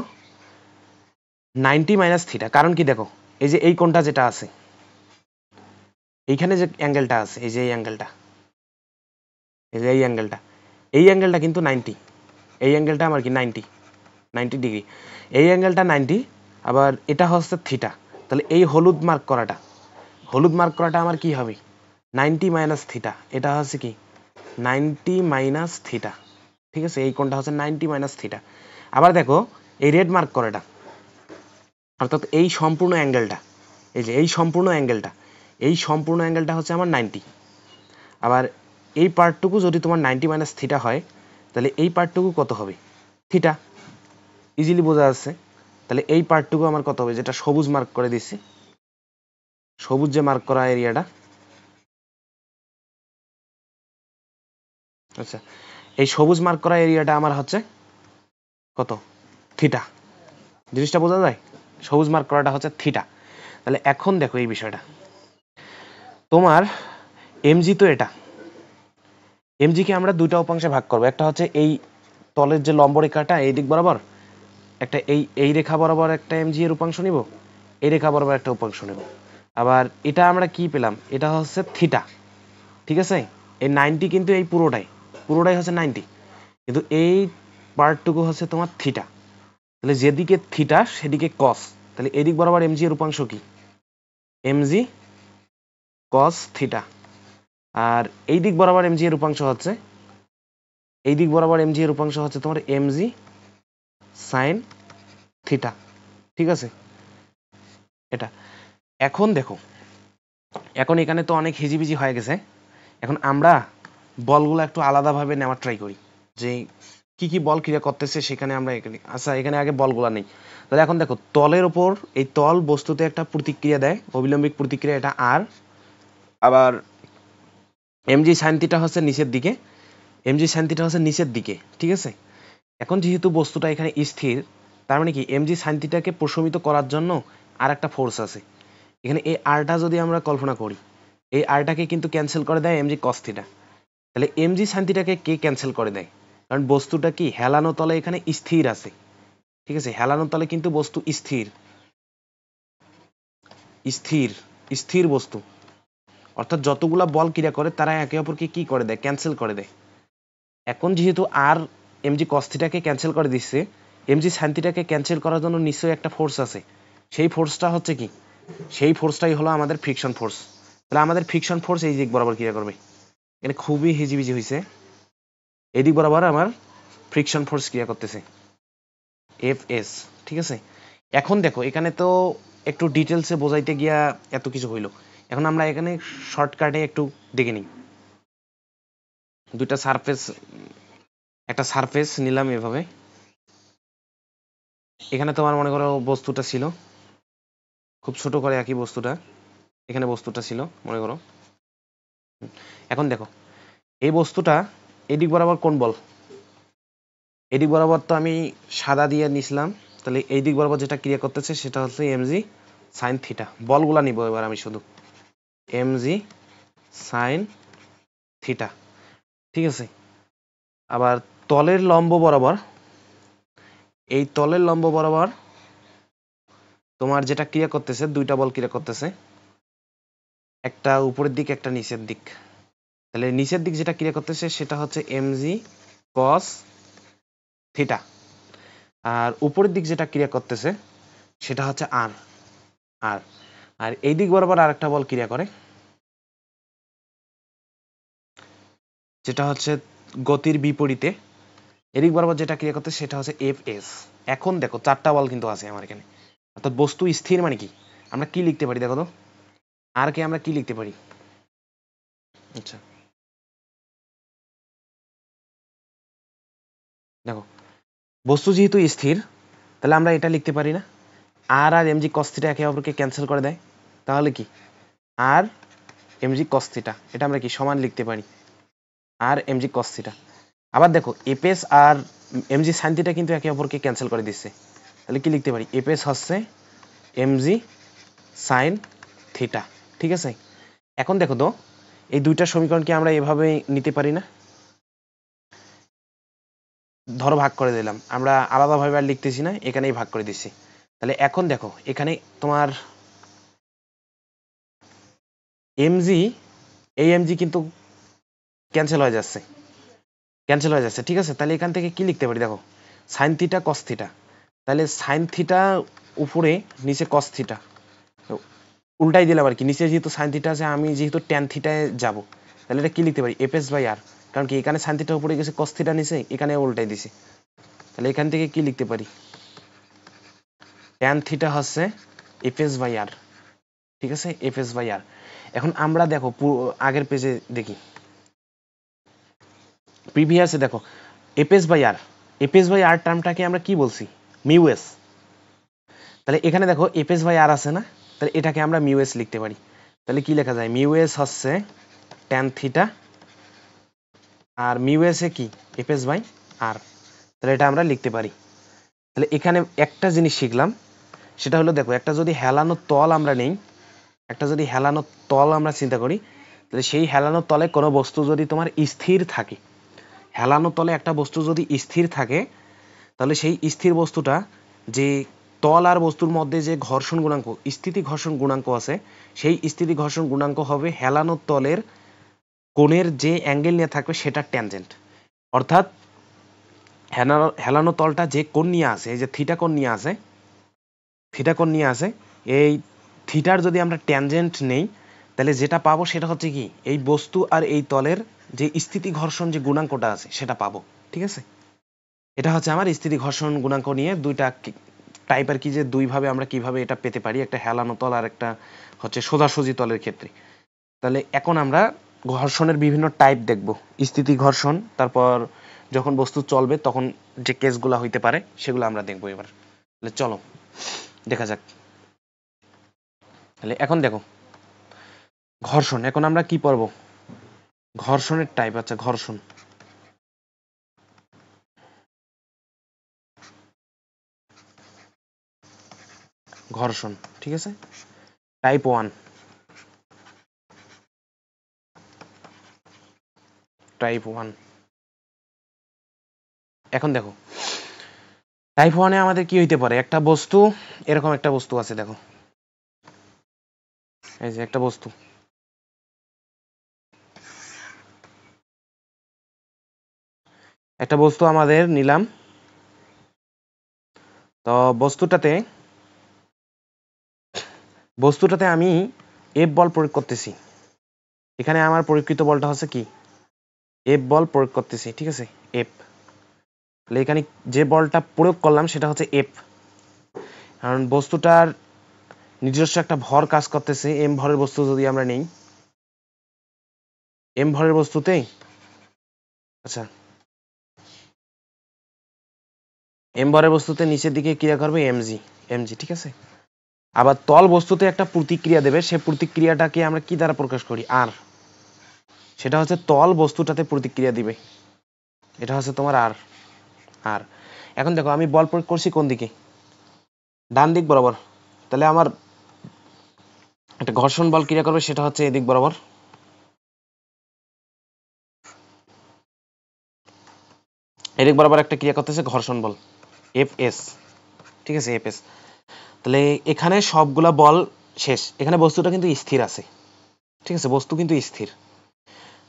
90 মাইনাস থিটা, কারণ কি দেখো এই যে এই কোণটা যেটা আছে, এইখানে যে অ্যাঙ্গেলটা আছে, এই যে এই অ্যাঙ্গেলটা, এই যে এই অ্যাঙ্গেলটা, এই অ্যাঙ্গেলটা কিন্তু 90, এই অ্যাঙ্গেলটা আমার কি 90 ডিগ্রি, এই অ্যাঙ্গেলটা 90, আবার এটা হচ্ছে থিটা, তাহলে এই হলুদ মার্ক করাটা, হলুদ মার্ক করাটা আমার কি হবে, 90 মাইনাস থিটা, এটা হচ্ছে কি 90 মাইনাস থিটা, ঠিক আছে, এই কোণটা হচ্ছে 90 মাইনাস থিটা। আবার দেখো এই রেড মার্ক করে এটা, অর্থাৎ এই সম্পূর্ণ অ্যাঙ্গেলটা, এই যে এই সম্পূর্ণ অ্যাঙ্গেলটা হচ্ছে আমার 90। আবার এই পার্টটুকু যদি তোমার 90 মাইনাস থিটা হয়, তাহলে এই পার্টটুকু কত হবে, থিটা, ইজিলি বোঝা যাচ্ছে। তাহলে এই পার্টটুকু আমার কত হবে, যেটা সবুজ মার্ক করে দিচ্ছি, সবুজ যে মার্ক করা এরিয়াটা, আচ্ছা এই সবুজ মার্ক করা এরিয়াটা আমার হচ্ছে কত, থিটা। জিনিসটা বোঝা যায়, সবুজ মার্ক করাটা হচ্ছে থিটা। তাহলে এখন দেখো এই বিষয়টা, তোমার এমজি তো এটা, এমজি কে আমরা দুইটা উপাংশে ভাগ করবো, একটা হচ্ছে এই তলের যে লম্ব রেখাটা এই দিক বরাবর, একটা এই রেখা বরাবর একটা এমজি এর উপাংশ নিব, এই রেখা বরাবর একটা উপাংশ নেব। আবার এটা আমরা কি পেলাম, এটা হচ্ছে থিটা, ঠিক আছে। এই 90 কিন্তু এই পুরোটাই হচ্ছে 90, কিন্তু এই পার্টটুকু হচ্ছে তোমার থিটা। তাহলে যেদিকে থিটা সেদিকে কস, তাহলে এই দিক বরাবর এমজি এর উপাংশ কি, এমজি কস থিটা। আর এই দিক বরাবর এমজি এর উপাংশ হচ্ছে, এই দিক বরাবর এমজি এর উপাংশ হচ্ছে তোমার এমজি সাইন থিটা, ঠিক আছে এটা। এখন দেখো, এখন এখানে তো অনেক হিজিবিজি হয়ে গেছে, এখন আমরা বলগুলো একটু আলাদাভাবে নেওয়ার ট্রাই করি, যে কি কি বল ক্রিয়া করতেছে সেখানে আমরা এখানে, আচ্ছা এখানে আগে বলগুলা নেই। তাহলে এখন দেখো তলের ওপর, এই তল বস্তুতে একটা প্রতিক্রিয়া দেয়, অবিলম্বিক প্রতিক্রিয়া, এটা আর। আবার এমজি সাইন থিটা হচ্ছে নিচের দিকে, এমজি সাইন থিটা হচ্ছে নিচের দিকে, ঠিক আছে। এখন যেহেতু বস্তুটা এখানে স্থির, তার মানে কি এমজি সাইন থিটাকে প্রশমিত করার জন্য আর একটা ফোর্স আছে এখানে। এই আরটা যদি আমরা কল্পনা করি, এই আরটাকে কিন্তু ক্যান্সেল করে দেয় এমজি কস থিটা। তাহলে এমজি সাইন থিটাকে কে ক্যান্সেল করে দেয়, কারণ বস্তুটা কি হেলানো তলে এখানে স্থির আছে, ঠিক আছে। হেলানো তলে কিন্তু বস্তু স্থির, স্থির স্থির বস্তু, অর্থাৎ যতগুলা বল ক্রিয়া করে তারা একে অপরকে কি করে দেয়, ক্যান্সেল করে দেয়। এখন যেহেতু আর এমজি কস থিটাকে ক্যান্সেল করে দিচ্ছে, এমজি সাইন থিটাকে ক্যান্সেল করার জন্য নিশ্চয়ই একটা ফোর্স আছে। সেই ফোর্সটা হচ্ছে কি, সেই ফোর্সটাই হলো আমাদের ফ্রিকশন ফোর্স। তাহলে আমাদের ফ্রিকশন ফোর্স এই দিক বরাবর ক্রিয়া করবে, এখানে খুবই হিজিবিজি হয়েছে, এদিক বরাবর আমার ফ্রিকশন ফোর্স ক্রিয়া করতেছে এফ এস, ঠিক আছে। এখন দেখো এখানে তো একটু ডিটেলসে বোঝাইতে গিয়া এত কিছু হইলো, এখন আমরা এখানে শর্টকাটে একটু দেখে নিই। দুইটা সারফেস, একটা সারফেস নিলাম এভাবে, এখানে তোমার মনে করো বস্তুটা ছিল, খুব ছোট করে একই বস্তুটা, এখানে বস্তুটা ছিল মনে করো। এখন দেখো এই বস্তুটা এদিক বরাবর কোন বল, এদিক বরাবর তো আমি সাদা দিয়ে নিছিলাম, তাহলে এই দিক বরাবর যেটা ক্রিয়া করতেছে সেটা হচ্ছে এমজি সাইন থিটা। বলগুলা নিব এবার আমি শুধু, এমজি সাইন থিটা, ঠিক আছে। আবার তলের লম্ব বরাবর, এই তলের লম্ব বরাবর তোমার যেটা ক্রিয়া করতেছে, দুইটা বল ক্রিয়া করতেছে, একটা উপরের দিক একটা নিচের দিক। তাহলে নিচের দিক যেটা ক্রিয়া করতেছে সেটা হচ্ছে এমজি কস থিটা, আর উপরের দিক যেটা ক্রিয়া করতেছে সেটা হচ্ছে আর আর আর এই দিক বরাবর আরেকটা বল ক্রিয়া করে, যেটা হচ্ছে গতির বিপরীতে, এদিক বরাবর যেটা ক্রিয়া করতে সেটা হচ্ছে এফ এস। এখন দেখো চারটা বল কিন্তু আছে আমার এখানে, অর্থাৎ বস্তু স্থির মানে কি, আমরা কি লিখতে পারি দেখো তো, আর কে আমরা কি লিখতে পারি, আচ্ছা দেখো বস্তু যেহেতু স্থির, তাহলে আমরা এটা লিখতে পারি না, আর আর এমজি কস থিটা একে অপরকে ক্যান্সেল করে দেয়, তাহলে কি আর এমজি কস থিটা, এটা আমরা কি সমান লিখতে পারি আর এমজি কস থিটা। আবার দেখো এপএস আর এমজি সাইন থিটা কিন্তু একে অপরকে ক্যান্সেল করে দিচ্ছে, তাহলে কি লিখতে পারি, এপএস হচ্ছে এমজি সাইন থিটা, ঠিক আছে। এখন দেখো তো এই দুইটা সমীকরণ কি আমরা এভাবে নিতে পারি না, ধরো ভাগ করে দিলাম, আমরা আলাদাভাবে আর লিখতেছি না, এখানেই ভাগ করে দিচ্ছি। তাহলে এখন দেখো এখানে তোমার এমজি, এই এমজি কিন্তু ক্যান্সেল হয়ে যাচ্ছে, ক্যান্সেল হয়ে যাচ্ছে, ঠিক আছে। তাহলে এখান থেকে কি লিখতে পারি দেখো, সাইন থিটা কস থিটা, তাহলে সাইন থিটা উপরে নিচে কস থিটা, উল্টাই দিলাম আর কি, নিচে যেহেতু সাইন থিটা আছে আমি যেহেতু ট্যান থিটায় যাব, তাহলে এটা কি লিখতে পারি এফএস বাই আর, কারণ কি এখানে সাইন থিটা উপরে গেছে কস থিটা নিচে, এখানে উল্টাই দিছি, তাহলে এখান থেকে কি লিখতে পারি ট্যান থিটা হচ্ছে এফএস বাই আর, ঠিক আছে এফএস বাই আর। এখন আমরা দেখো আগের পেজে দেখি, প্রিভিয়াসে দেখো FS by R, FS by R টার্মটাকে আমরা কি বলছি মিউ এস, তাহলে এখানে দেখো এফএস বাই আর আছে না, তাহলে এটাকে আমরা মিউ এস লিখতে পারি, তাহলে কি লেখা যায় মিউ এস হচ্ছে ট্যান থিটা আর মিউ এস এ কি এফএস বাই আর, তাহলে এটা আমরা লিখতে পারি। তাহলে এখানে একটা জিনিস শিখলাম, সেটা হলো দেখো একটা যদি হেলানো তল আমরা নেই, একটা যদি হেলানো তল আমরা চিন্তা করি, তাহলে সেই হেলানো তলে কোনো বস্তু যদি তোমার স্থির থাকে, হেলানো তলে একটা বস্তু যদি স্থির থাকে, তাহলে সেই স্থির বস্তুটা যে তল আর বস্তুর মধ্যে যে ঘর্ষণ গুণাঙ্ক স্থিতি ঘর্ষণ গুণাঙ্ক আছে, সেই স্থিতি ঘর্ষণ গুণাঙ্ক হবে হেলানো তলের কোণের যে অ্যাঙ্গেল নিয়ে থাকবে সেটা ট্যানজেন্ট, অর্থাৎ হেলানো তলটা যে কোণ নিয়ে আসে, এই যে থিটা কোণ নিয়ে আসে, থিটা কোণ নিয়ে আসে, এই থিটার যদি আমরা ট্যানজেন্ট নেই, তাহলে যেটা পাবো সেটা হচ্ছে কি এই বস্তু আর এই তলের যে স্থিতি ঘর্ষণ যে গুণাঙ্কটা আছে সেটা পাবো, ঠিক আছে। এটা হচ্ছে আমার স্থিতি ঘর্ষণ গুণাঙ্ক নিয়ে দুইটা টাইপ আর কি, যে দুইভাবে আমরা কিভাবে এটা পেতে পারি, একটা হেলানো তল আর একটা হচ্ছে সোজাসুজি তলের ক্ষেত্রে। তাহলে এখন আমরা ঘর্ষণের বিভিন্ন টাইপ দেখব, স্থিতি ঘর্ষণ, তারপর যখন বস্তু চলবে তখন যে কেসগুলো হইতে পারে সেগুলো আমরা দেখবো এবার। তাহলে চলো দেখা যাক। তাহলে এখন দেখো ঘর্ষণ, এখন আমরা কি পড়বো ঘর্ষণের টাইপ। আচ্ছা ঘর্ষণ, ঘর্ষণ ঠিক আছে, টাইপ 1, টাইপ 1। এখন দেখো টাইপ 1 এ আমাদের কি হইতে পারে, একটা বস্তু, এরকম একটা বস্তু আছে দেখো, এই যে একটা বস্তু, একটা বস্তু আমাদের নিলাম, তো বস্তুটাতে আমি এফ বল প্রয়োগ করতেছি, এখানে আমার প্রয়োগকৃত বলটা হচ্ছে কি এফ বল প্রয়োগ করতেছি, ঠিক আছে এফ, তাহলে এখানে যে বলটা প্রয়োগ করলাম সেটা হচ্ছে এফ, কারণ বস্তুটার নিজস্ব একটা ভর কাজ করতেছে, এম ভরের বস্তু যদি আমরা নেই, এম ভরের বস্তুতে আচ্ছা এম ভরের বস্তুতে নিচের দিকে ক্রিয়া করবে এমজি, এমজি ঠিক আছে। আবার তল বস্তুতে একটা প্রতিক্রিয়া দেবে, সে প্রতিক্রিয়াটাকে আমরা কি দ্বারা প্রকাশ করি আর, সেটা হচ্ছে তল বস্তুটাতে প্রতিক্রিয়া দিবে, এটা হচ্ছে তোমার আর আর। এখন দেখো আমি বল প্রয়োগ করছি কোন দিকে, ডান দিক বরাবর, তাহলে আমার একটা ঘর্ষণ বল ক্রিয়া করবে সেটা হচ্ছে এদিক বরাবর, এদিক বরাবর একটা ক্রিয়া করতেছে ঘর্ষণ বল এফ এস, ঠিক আছে এফ এস। তাহলে এখানে সবগুলা বল শেষ, এখানে বস্তুটা কিন্তু স্থির আছে, ঠিক আছে বস্তু কিন্তু স্থির,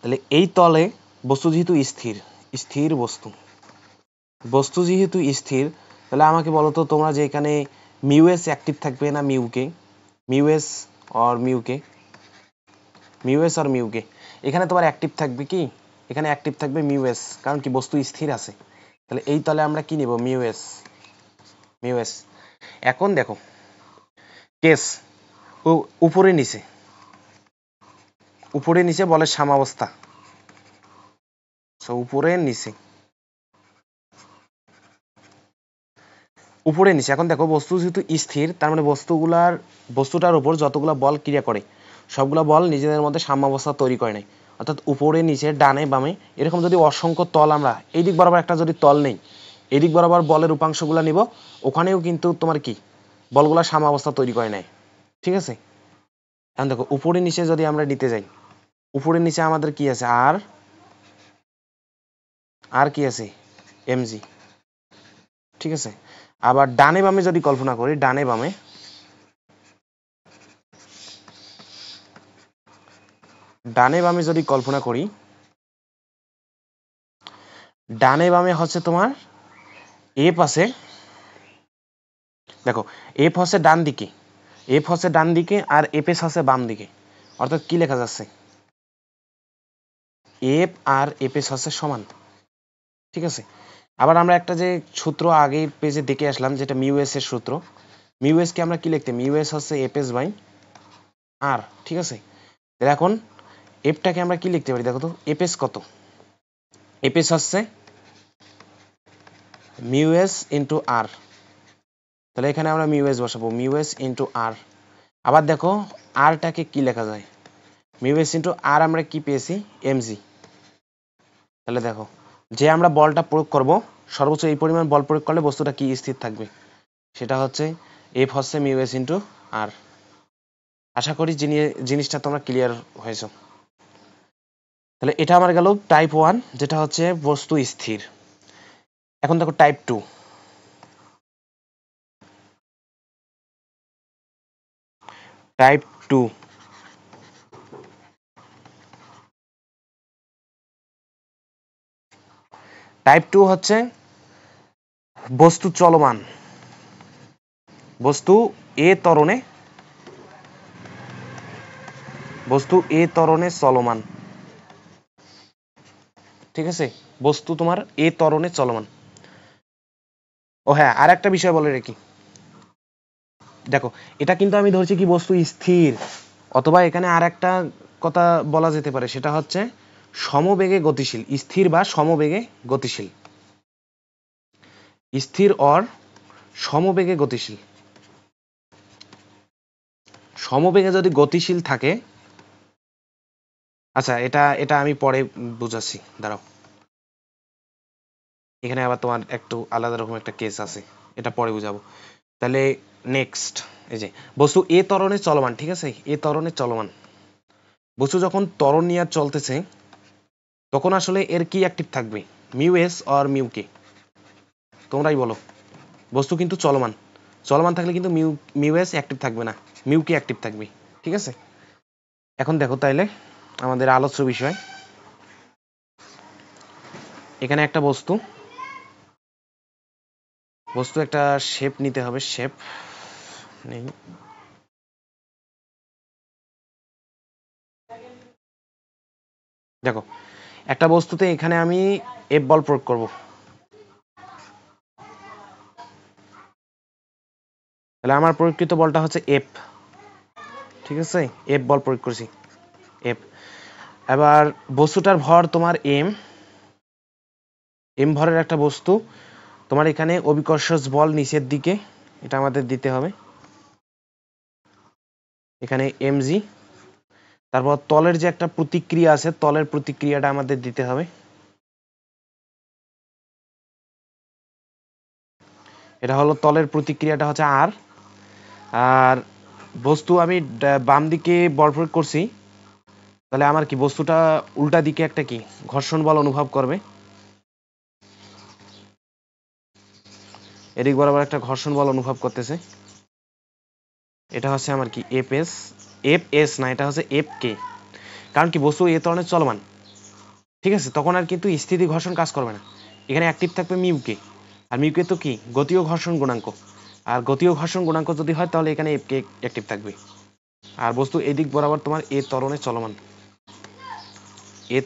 তাহলে এই তলে বস্তু যেহেতু স্থির, স্থির বস্তু, বস্তু যেহেতু স্থির, তাহলে আমাকে বলো তো তোমরা যে এখানে মিউ এস অ্যাক্টিভ থাকবে না মিউকে, মিউ এস অর মিউকে, মিউ এস আর মিউকে, এখানে তোমার অ্যাক্টিভ থাকবে কি, এখানে অ্যাক্টিভ থাকবে মিউ এস, কারণ কি বস্তু স্থির আছে, তাহলে এই তলে আমরা কি নিব মিউ এস, মিউ এস। এখন দেখো কেস উপরে নিচে, উপরে নিচে বলে সাম্যাবস্থা, উপরে নিচে, উপরে নিচে। এখন দেখো বস্তু যেহেতু স্থির, তার মানে বস্তুটার উপর যতগুলা বল ক্রিয়া করে সবগুলা বল নিজেদের মধ্যে সাম্যাবস্থা তৈরি করে নেয়, অর্থাৎ উপরে নিচে ডানে বামে এরকম যদি অসংখ্য তল, আমরা এই দিক বরাবর একটা যদি তল নেই, এই দিক বরাবর বলের উপাংশগুলো নিব, ওখানেও কিন্তু তোমার কি বলগুলা সাম্যাবস্থা তৈরি করে নেয়, ঠিক আছে। এখন দেখো উপরে নিচে যদি আমরা নিতে যাই, উপরে নিচে আমাদের কি আছে আর কি আছে এমজি, ঠিক আছে। আবার ডানে বামে যদি কল্পনা করি, ডানে বামে, ডানে বামে যদি কল্পনা করি, ডানে বামে হচ্ছে তোমার এফ আছে, দেখো এফ হচ্ছে ডান দিকে, এফ হচ্ছে ডান দিকে আর এফ এস হচ্ছে বাম দিকে, অর্থাৎ কি লেখা যাচ্ছে, এফ আর এফ এস হচ্ছে সমান। ঠিক আছে, আবার আমরা একটা যে সূত্র আগে পেজে দেখে আসলাম, যেটা মিউ এস এর সূত্র, মিউ এস কে আমরা কি লিখতে, মিউ এস হচ্ছে এফ এস বাই আর। ঠিক আছে, এখন এফটাকে আমরা কি লিখতে পারি, দেখো তো এফ এস কত, এফ এস হচ্ছে মিউ এস ইন্টু আর, তাহলে এখানে আমরা মিউ এস বসাবো, মিউ এস ইন্টু আর। আবার দেখো আরটাকে কি লেখা যায়, মিউ এস ইন্টু আর আমরা কি পেয়েছি, এমজি। তাহলে দেখো যে আমরা বলটা প্রয়োগ করব, সর্বোচ্চ এই পরিমাণ বল প্রয়োগ করলে বস্তুটা কি স্থির থাকবে, সেটা হচ্ছে এফ হচ্ছে মিউ এস ইন্টু আর। আশা করি জিনিসটা তোমরা ক্লিয়ার হয়েছে। তাহলে এটা আমার গেল টাইপ 1, যেটা হচ্ছে বস্তু স্থির। এখন দেখো টাইপ 2। টাইপ 2 টাইপ 2 হচ্ছে বস্তু চলমান, বস্তু এ ত্বরণে চলমান। ঠিক আছে, বস্তু তোমার এ ত্বরণে চলমান। ও হ্যাঁ, আর একটা বিষয় বলে রাখি, দেখো এটা কিন্তু আমি ধরছি কি বস্তু স্থির, অথবা এখানে আর একটা কথা বলা যেতে পারে, সেটা হচ্ছে সমবেগে গতিশীল, স্থির বা সমবেগে গতিশীল, স্থির অর সমবেগে গতিশীল। সমবেগে যদি গতিশীল থাকে, আচ্ছা এটা এটা আমি পরে বুঝাচ্ছি, দাঁড়াও, এখানে আবার তোমার একটু আলাদা রকম একটা কেস আছে, এটা পরে বুঝাবো। তাহলে নেক্সট, এই যে বস্তু এ ত্বরণে চলমান, ঠিক আছে, এ ত্বরণে চলমান বস্তু যখন ত্বরণ নিয়ে চলতেছে, তখন আসলে এর কি অ্যাক্টিভ থাকবে, মিউ এস আর মিউ কে, তোমরাই বলো। বস্তু কিন্তু চলমান, চলমান থাকলে কিন্তু মিউ এস অ্যাক্টিভ থাকবে না, মিউ কে অ্যাক্টিভ থাকবে। ঠিক আছে, এখন দেখো তাইলে আমাদের আলোচ্য বিষয়, এখানে একটা বস্তু একটা শেপ নিতে হবে, শেপ নেই, দেখো একটা বস্তুতে এখানে আমি এফ বল প্রয়োগ করব, তাহলে আমার প্রয়োগকৃত বলটা হচ্ছে এফ। ঠিক আছে, এফ বল প্রয়োগ করছি, এফ। এবার বস্তুটার ভর তোমার এম, এম ভরের একটা বস্তু, তোমার এখানে অভিকর্ষজ বল নিচের দিকে, এটা আমাদের দিতে হবে, এখানে এমজি। তারপর তলের যে একটা প্রতিক্রিয়া আছে, তলের প্রতিক্রিয়াটা আমাদের দিতে হবে, এটা হলো তলের প্রতিক্রিয়াটা হচ্ছে আর। আর বস্তু আমি বাম দিকে বল প্রয়োগ করছি, তাহলে আমার কি বস্তুটা উল্টা দিকে একটা কি ঘর্ষণ বল অনুভব করবে, এদিক বরাবর একটা ঘর্ষণ বল অনুভব করতেছে, এটা হচ্ছে আমার কি এফ এস, এফ এস না, এটা হচ্ছে এফ কে, কারণ কি বস্তু এ ধরনের চলমান। ঠিক আছে, তখন আর কিন্তু স্থিতি ঘর্ষণ কাজ করবে না, এখানে অ্যাক্টিভ থাকবে মিউ কে, আর মিউ কে তো কি গতীয় ঘর্ষণ গুণাঙ্ক, আর গতীয় ঘর্ষণ গুণাঙ্ক যদি হয় তাহলে এখানে এফ কে অ্যাক্টিভ থাকবে। আর বস্তু এদিক বরাবর তোমার এ ত্বরণে চলমান, এ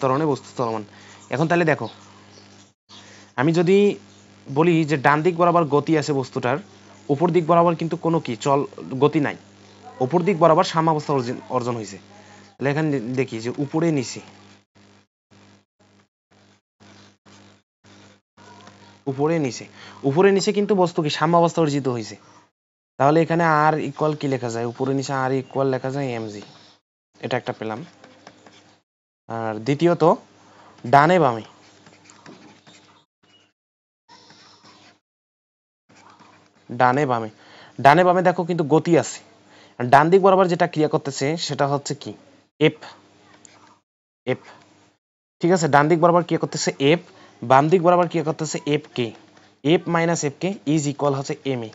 ত্বরণে বস্তু চলমান। এখন তাহলে দেখো, আমি যদি বলি যে ডান দিক বরাবর গতি আছে বস্তুটার, উপর দিক বরাবর কিন্তু কোনো কি গতি নাই, উপর দিক বরাবর সাম্যাবস্থা অর্জন হয়েছে, তাহলে এখানে দেখি যে উপরে নিচে, উপরে নিচে কিন্তু বস্তু কি সাম্যাবস্থা অর্জিত হয়েছে, তাহলে এখানে আর ইকুয়াল কি লেখা যায়, উপরে নিচে আর ইকুয়াল লেখা যায় এমজি, এটা একটা পেলাম। আর দ্বিতীয়ত ডানে বামে, ডানে বামে দেখো কিন্তু গতি আছে, ডান দিক বরাবর যেটা ক্রিয়া করতেছে সেটা হচ্ছে কি এফ, এফ। ঠিক আছে, ডান দিক বরাবর ক্রিয়া করতেছে এফ, বাম দিক বরাবর ক্রিয়া করতেছে F K, F minus F K is equal হচ্ছে এম এ।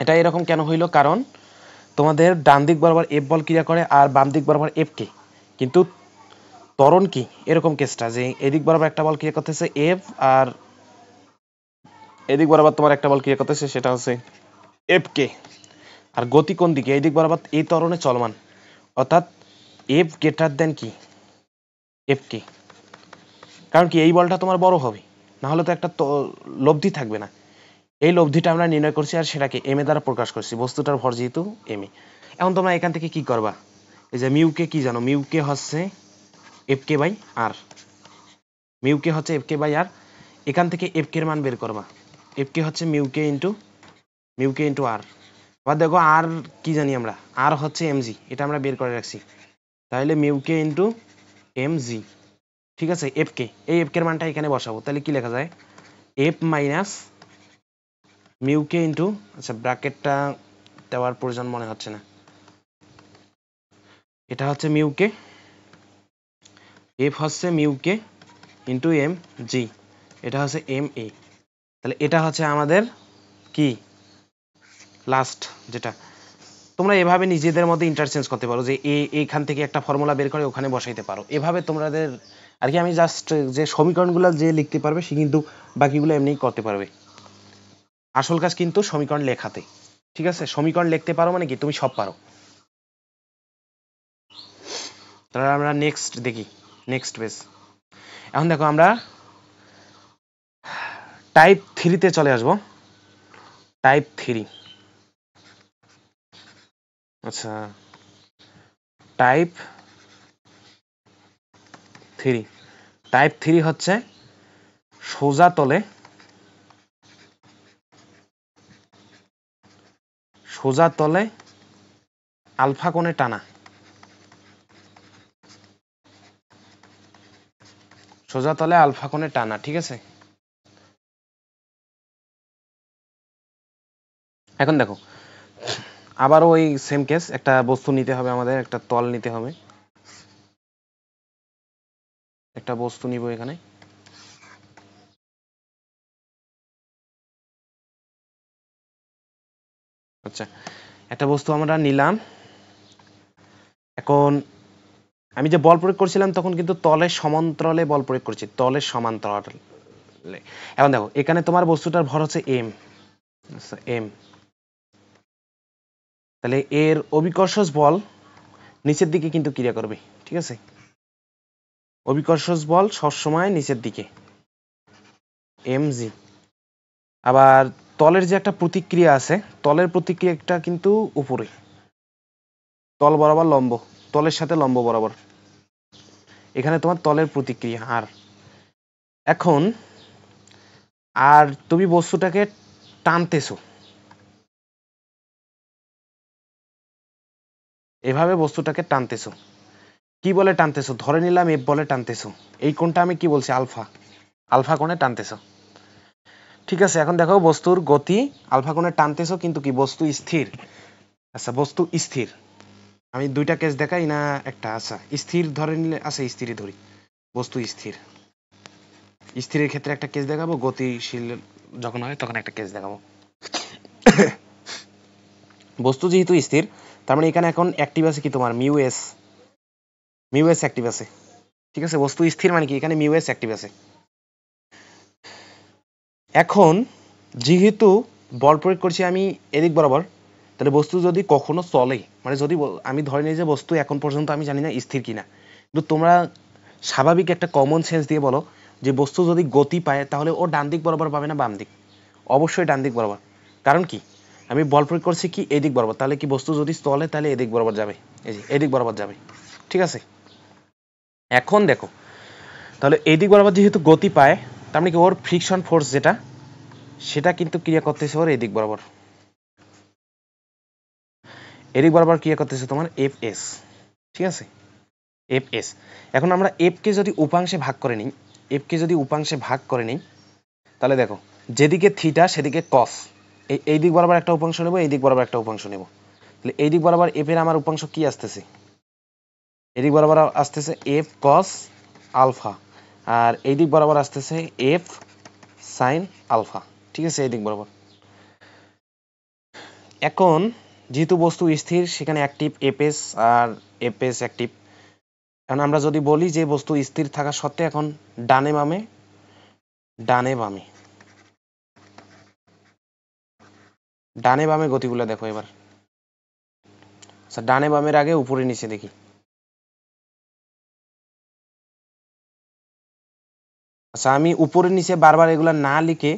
এটা এরকম কেন হইলো, কারণ তোমাদের ডান দিক বরাবর এফ বল ক্রিয়া করে আর বাম দিক বরাবর এফ কে, কিন্তু ত্বরণ কি এরকম কেসটা যে এদিক বরাবর একটা বল ক্রিয়া করতেছে এফ, আর এদিক বরাবর তোমার একটা বল ক্রিয়া করতেছে, সেটা হচ্ছে এফ কে। আর গতি কোন দিকে? এই দিক বরাবর এই ত্বরণে চলমান, অর্থাৎ এফ গ্রেটার দেন কি এফ কে। কারণ কি এই বলটা তোমার বড় হবে, না হলে তো একটা লব্ধি থাকবে না। এই লব্ধিটা আমরা নির্ণয় করছি আর সেটাকে এম এ দ্বারা প্রকাশ করছি, বস্তুটার ভর যেহেতু এম এ। এখন তোমরা এখান থেকে কি করবা, এই যে মিউ কে কি জানো, মিউ কে হচ্ছে F K by R, mu K হচ্ছে এফ কে বাই আর। এখান থেকে এফ কে এর মান বের করবা, এফ কে হচ্ছে মিউ কে ইন্টু আর। আবার দেখো আর কি জানি আমরা, আর হচ্ছে এম জি, এটা আমরা বের করে রাখছি। তাহলে মিউ কে ইন্টু এম জি, ঠিক আছে। এফ কে, এই এফ কে এর মানটা এখানে বসাবো, তাহলে কি লেখা যায়, এফ মাইনাস মিউ কে ইন্টু, আচ্ছা ব্র্যাকেটটা দেওয়ার প্রয়োজন মনে হচ্ছে না, এটা হচ্ছে মিউ কে, এফ হচ্ছে মিউ কে ইন্টু এম জি, এটা হচ্ছে এম এ। তাহলে এটা হচ্ছে আমাদের কি লাস্ট যেটা। তোমরা এভাবে নিজেদের মধ্যে ইন্টারচেঞ্জ করতে পারো, যে এইখান থেকে একটা ফর্মুলা বের করে ওখানে বসাইতে পারো, এভাবে তোমাদের আর কি। আমি জাস্ট যে সমীকরণগুলো যে লিখতে পারবে সে কিন্তু বাকিগুলো এমনিই করতে পারবে। আসল কাজ কিন্তু সমীকরণ লেখাতে, ঠিক আছে। সমীকরণ লিখতে পারো মানে কি তুমি সব পারো। তাহলে আমরা নেক্সট দেখি, নেক্সট পেজ। এখন দেখো আমরা টাইপ 3-তে চলে আসবো। টাইপ 3, আচ্ছা টাইপ 3, টাইপ 3 হচ্ছে সোজা তলে, সোজা তলে আলফা কোণে টানা, সোজা তলে আলফা কোণে টানা, ঠিক আছে। এখন দেখো আবারও ওই সেম কেস, একটা বস্তু নিতে হবে আমাদের, একটা তল নিতে হবে, একটা বস্তু নিব এখানে। আচ্ছা একটা বস্তু আমরা নিলাম। এখন আমি যে বল প্রয়োগ করছিলাম তখন কিন্তু তলের সমান্তরালে বল প্রয়োগ করছি, তলের সমান্তরালে। এখন দেখো এখানে তোমার বস্তুটার ভর হচ্ছে এম, আচ্ছা এম, তাহলে এর অভিকর্ষজ বল নিচের দিকে কিন্তু ক্রিয়া করবে, ঠিক আছে। অভিকর্ষজ বল সবসময় নিচের দিকে এম জি। আবার তলের যে একটা প্রতিক্রিয়া আছে, তলের প্রতিক্রিয়াটা কিন্তু উপরে, তল বরাবর লম্ব, তলের সাথে লম্ব বরাবর, এখানে তোমার তলের প্রতিক্রিয়া আর। এখন আর তুমি বস্তুটাকে টানতেছো, এভাবে বস্তুটাকে টানতেছো, কি বলে টানতেছো, ধরে নিলাম এফ বলে টানতেছো, এই কোণটা আমি কি বলছি আলফা, আলফা কোণে টানতেছো, ঠিক আছে। এখন দেখো বস্তুর গতি আলফা কোণে টানতেছো কিন্তু কি বস্তু স্থির, আচ্ছা বস্তু স্থির। আমি দুইটা কেস দেখাই না একটা, আচ্ছা স্থির ধরে নিলে, আচ্ছা স্থিরই ধরি, বস্তু স্থির, স্থিরের ক্ষেত্রে একটা কেস দেখাবো, গতিশীল যখন হয় তখন একটা কেস দেখাবো। বস্তু যেহেতু স্থির, তার মানে এখানে এখন অ্যাক্টিভ আছে কি তোমার mu S, mu S active আছে, ঠিক আছে। বস্তু স্থির মানে কি এখানে মিউ এস অ্যাক্টিভ আছে। এখন যেহেতু বল প্রয়োগ করছি আমি এদিক বরাবর, তাহলে বস্তু যদি কখনো চলে, মানে যদি আমি ধরে নিই যে বস্তু এখন পর্যন্ত আমি জানি না স্থির কিনা, কিন্তু তোমরা স্বাভাবিক একটা কমন সেন্স দিয়ে বলো যে বস্তু যদি গতি পায় তাহলে ও ডান দিক বরাবর পাবে না বাম দিক, অবশ্যই ডান দিক বরাবর। কারণ কি আমি বল প্রয়োগ করছি কি এদিক বরাবর, তাহলে কি বস্তু যদি চলে তাহলে এদিক বরাবর যাবে, এই যে এদিক বরাবর যাবে, ঠিক আছে। এখন দেখো তাহলে এদিক বরাবর যেহেতু গতি পায়, তার মানে কি ওর ফ্রিকশন ফোর্স যেটা, সেটা কিন্তু ক্রিয়া করতেছে ওর এদিক বরাবর, এদিক বরাবর ক্রিয়া করতেছে তোমার এফ এস, ঠিক আছে এফ এস। এখন আমরা এফ কে যদি উপাংশে ভাগ করে নিই, এফ কে যদি উপাংশে ভাগ করে নিই, তাহলে দেখো যেদিকে থিটা সেদিকে কস, এই দিক বরাবর একটা উপাংশ নেব, এই দিক বরাবর একটা উপাংশ নেব, তাহলে এই দিক বরাবর এফ এর আমার উপাংশ কি আসতেছে, এদিক বরাবর আসতেছে এফ কস আলফা, আর এই দিক বরাবর আসতেছে এফ সাইন আলফা, ঠিক আছে এই দিক বরাবর। এখন যেহেতু বস্তু স্থির সেখানে অ্যাক্টিভ এপএস আর এপএস অ্যাক্টিভ। এখন আমরা যদি বলি যে বস্তু স্থির থাকা সত্ত্বে এখন ডানে বামে, ডানে বামে, ডানে বামে গতিগুলো দেখো এবার। আচ্ছা, ডানে বামের আগে উপরে নিচে দেখি। আচ্ছা, আমি উপরে নিচে বারবার এগুলা না লিখে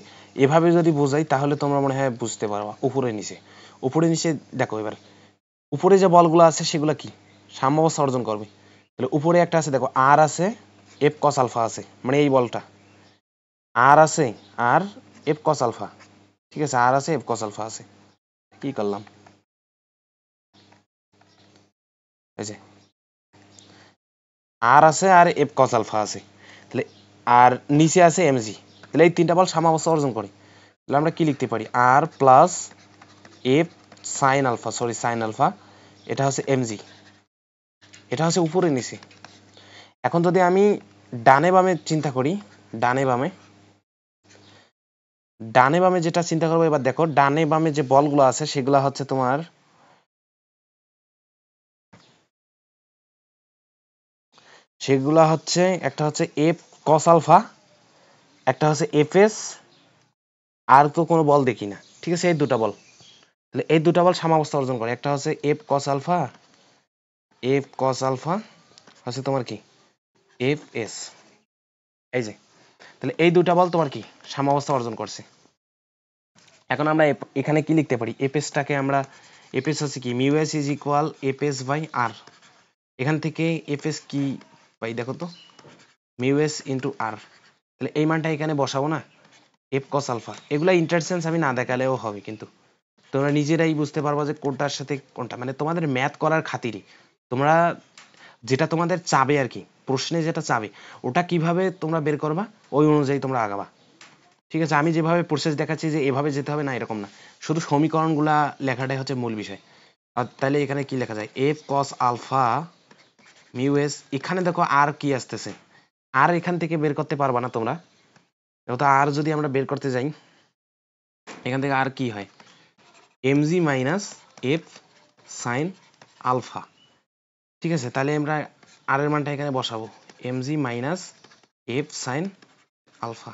এভাবে যদি বোঝাই তাহলে তোমরা মনে হয় বুঝতে পারবা। উপরে নিচে, উপরে নিচে দেখো এবার। উপরে যে বলগুলো আছে সেগুলো কি সাম্যাবস্থা অর্জন করবে। তাহলে উপরে একটা আছে দেখো, আর আছে, এফ কস আলফা আছে, মানে এই বলটা আর আছে, আর এফ কস আলফা। ঠিক আছে, আর আছে, এফ কস আলফা আছে। কি করলাম, এই যে আর আছে আর এফ কস আলফা আছে। তাহলে আর নিচে আছে এমজি। তাহলে এই তিনটা বল সাম্যাবস্থা অর্জন করে। তাহলে আমরা কি লিখতে পারি, R plus F sine alpha, sorry sine alpha, এটা হচ্ছে এমজি, এটা হচ্ছে উপরে নিচে। এখন যদি আমি ডানে বামে চিন্তা করি, ডানে বামে, ডানে বামে যেটা চিন্তা করবো এবার দেখো, ডানে বামে যে বলগুলো আছে সেগুলো হচ্ছে তোমার, সেগুলা হচ্ছে একটা হচ্ছে এফ কস আলফা, একটা হচ্ছে এফ এস, আর তো কোনো বল দেখি না। ঠিক আছে, এই দুটা বল। তাহলে এই দুটা বল সাম্যাবস্থা অর্জন করে। একটা হচ্ছে F cos alpha, F cos alpha হচ্ছে তোমার কি এফ এস, এই যে। তাহলে এই দুটা বল তোমার কি সাম্যাবস্থা অর্জন করছে। এখন আমরা এখানে কি লিখতে পারি, এফ এসটাকে আমরা, এফ এস হচ্ছে কি mu S is equal F S by R. এখান থেকে এফ এস কি পাই দেখো তো, মিউ এস ইন্টু আর। তাহলে এই মানটা এখানে বসাবো না, এফ কস আলফা। এগুলা ইন্টারচেঞ্জ আমি না দেখালেও হবে, কিন্তু তোমরা নিজেরাই বুঝতে পারবা যে কোনটার সাথে কোনটা, মানে তোমাদের ম্যাথ করার খাতিরে তোমরা যেটা তোমাদের চাবে আর কি, প্রশ্নে যেটা চাবে ওটা কিভাবে তোমরা বের করবা, ওই অনুযায়ী তোমরা আগাবা। ঠিক আছে, আমি যেভাবে প্রসেস দেখাচ্ছি যে এভাবে যেতে হবে না, এরকম না। শুধু সমীকরণগুলা লেখাটাই হচ্ছে মূল বিষয়। আর তাহলে এখানে কি লেখা যায়, F cos alpha mu S, এখানে দেখো আর কি আসতেছে, আর এখান থেকে বের করতে পারবা না তোমরা। দেখো তো, আর যদি আমরা বের করতে যাই এখান থেকে আর কি হয়, MG minus F sine alpha. ঠিক আছে, তাহলে আমরা আর এর মানটা এখানে বসাবো, MG minus F sine alpha.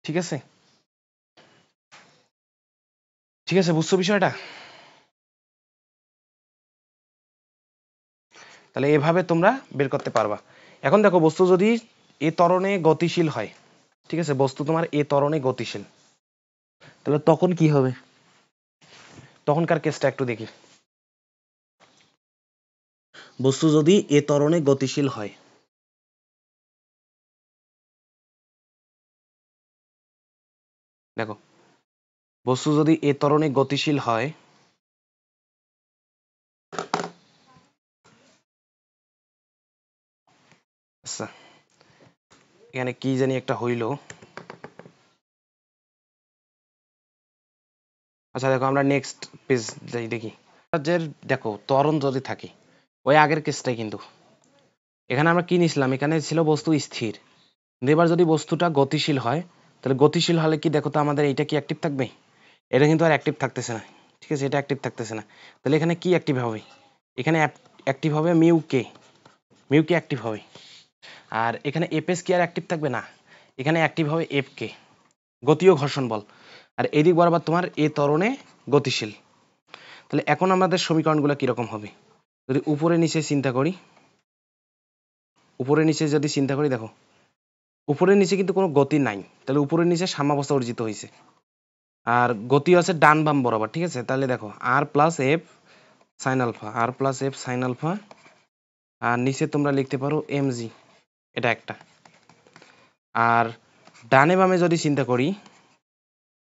ঠিক আছে, ঠিক আছে, বুঝছো বিষয়টা। তাহলে এভাবে তোমরা বের করতে পারবা। এখন দেখো, বস্তু যদি এ ত্বরণে গতিশীল হয়, ঠিক আছে, বস্তু তোমার এ ত্বরণে গতিশীল, তাহলে তখন কি হবে, তখনকার কেসটা একটু দেখি। বস্তু যদি এ ত্বরণে গতিশীল হয়, দেখো বস্তু যদি এ ত্বরণে গতিশীল হয়, আচ্ছা এখানে কি জানি একটা হইল। আচ্ছা দেখো, আমরা নেক্সট পেজ যাই দেখি। দেখো ত্বরণ যদি থাকে, ওই আগের কেসটাই কিন্তু। এখানে আমরা কি নিছিলাম, এখানে ছিল বস্তু স্থির। এবার যদি বস্তুটা গতিশীল হয়, তাহলে গতিশীল হলে কি দেখো তো, আমাদের এইটা কি অ্যাক্টিভ থাকবে, এটা কিন্তু আর অ্যাক্টিভ থাকতেছে না। ঠিক আছে, এটা অ্যাক্টিভ থাকতেছে না। তাহলে এখানে কি অ্যাক্টিভ হবে, এখানে অ্যাক্টিভ হবে মিউ কে, মিউ কে অ্যাক্টিভ হবে। আর এখানে এফএস কি আর অ্যাক্টিভ থাকবে না, এখানে অ্যাক্টিভ হবে এফ কে, গতীয় ঘর্ষণ বল। আর এদিক বরাবর তোমার এ ত্বরণে গতিশীল। তাহলে এখন আমাদের সমীকরণগুলো কিরকম হবে, যদি উপরে নিচে চিন্তা করি, উপরে নিচে যদি চিন্তা করি, দেখো উপরে নিচে কিন্তু কোনো গতি নাই, তাহলে উপরে নিচে সাম্যাবস্থা অর্জিত হয়েছে। আর গতি আছে ডান বাম বরাবর। ঠিক আছে, তাহলে দেখো আর প্লাস এফ সাইন আলফা, আর প্লাস এফ সাইন আলফা, আর নিচে তোমরা লিখতে পারো এমজি, এটা একটা। আর ডানে বামে যদি চিন্তা করি,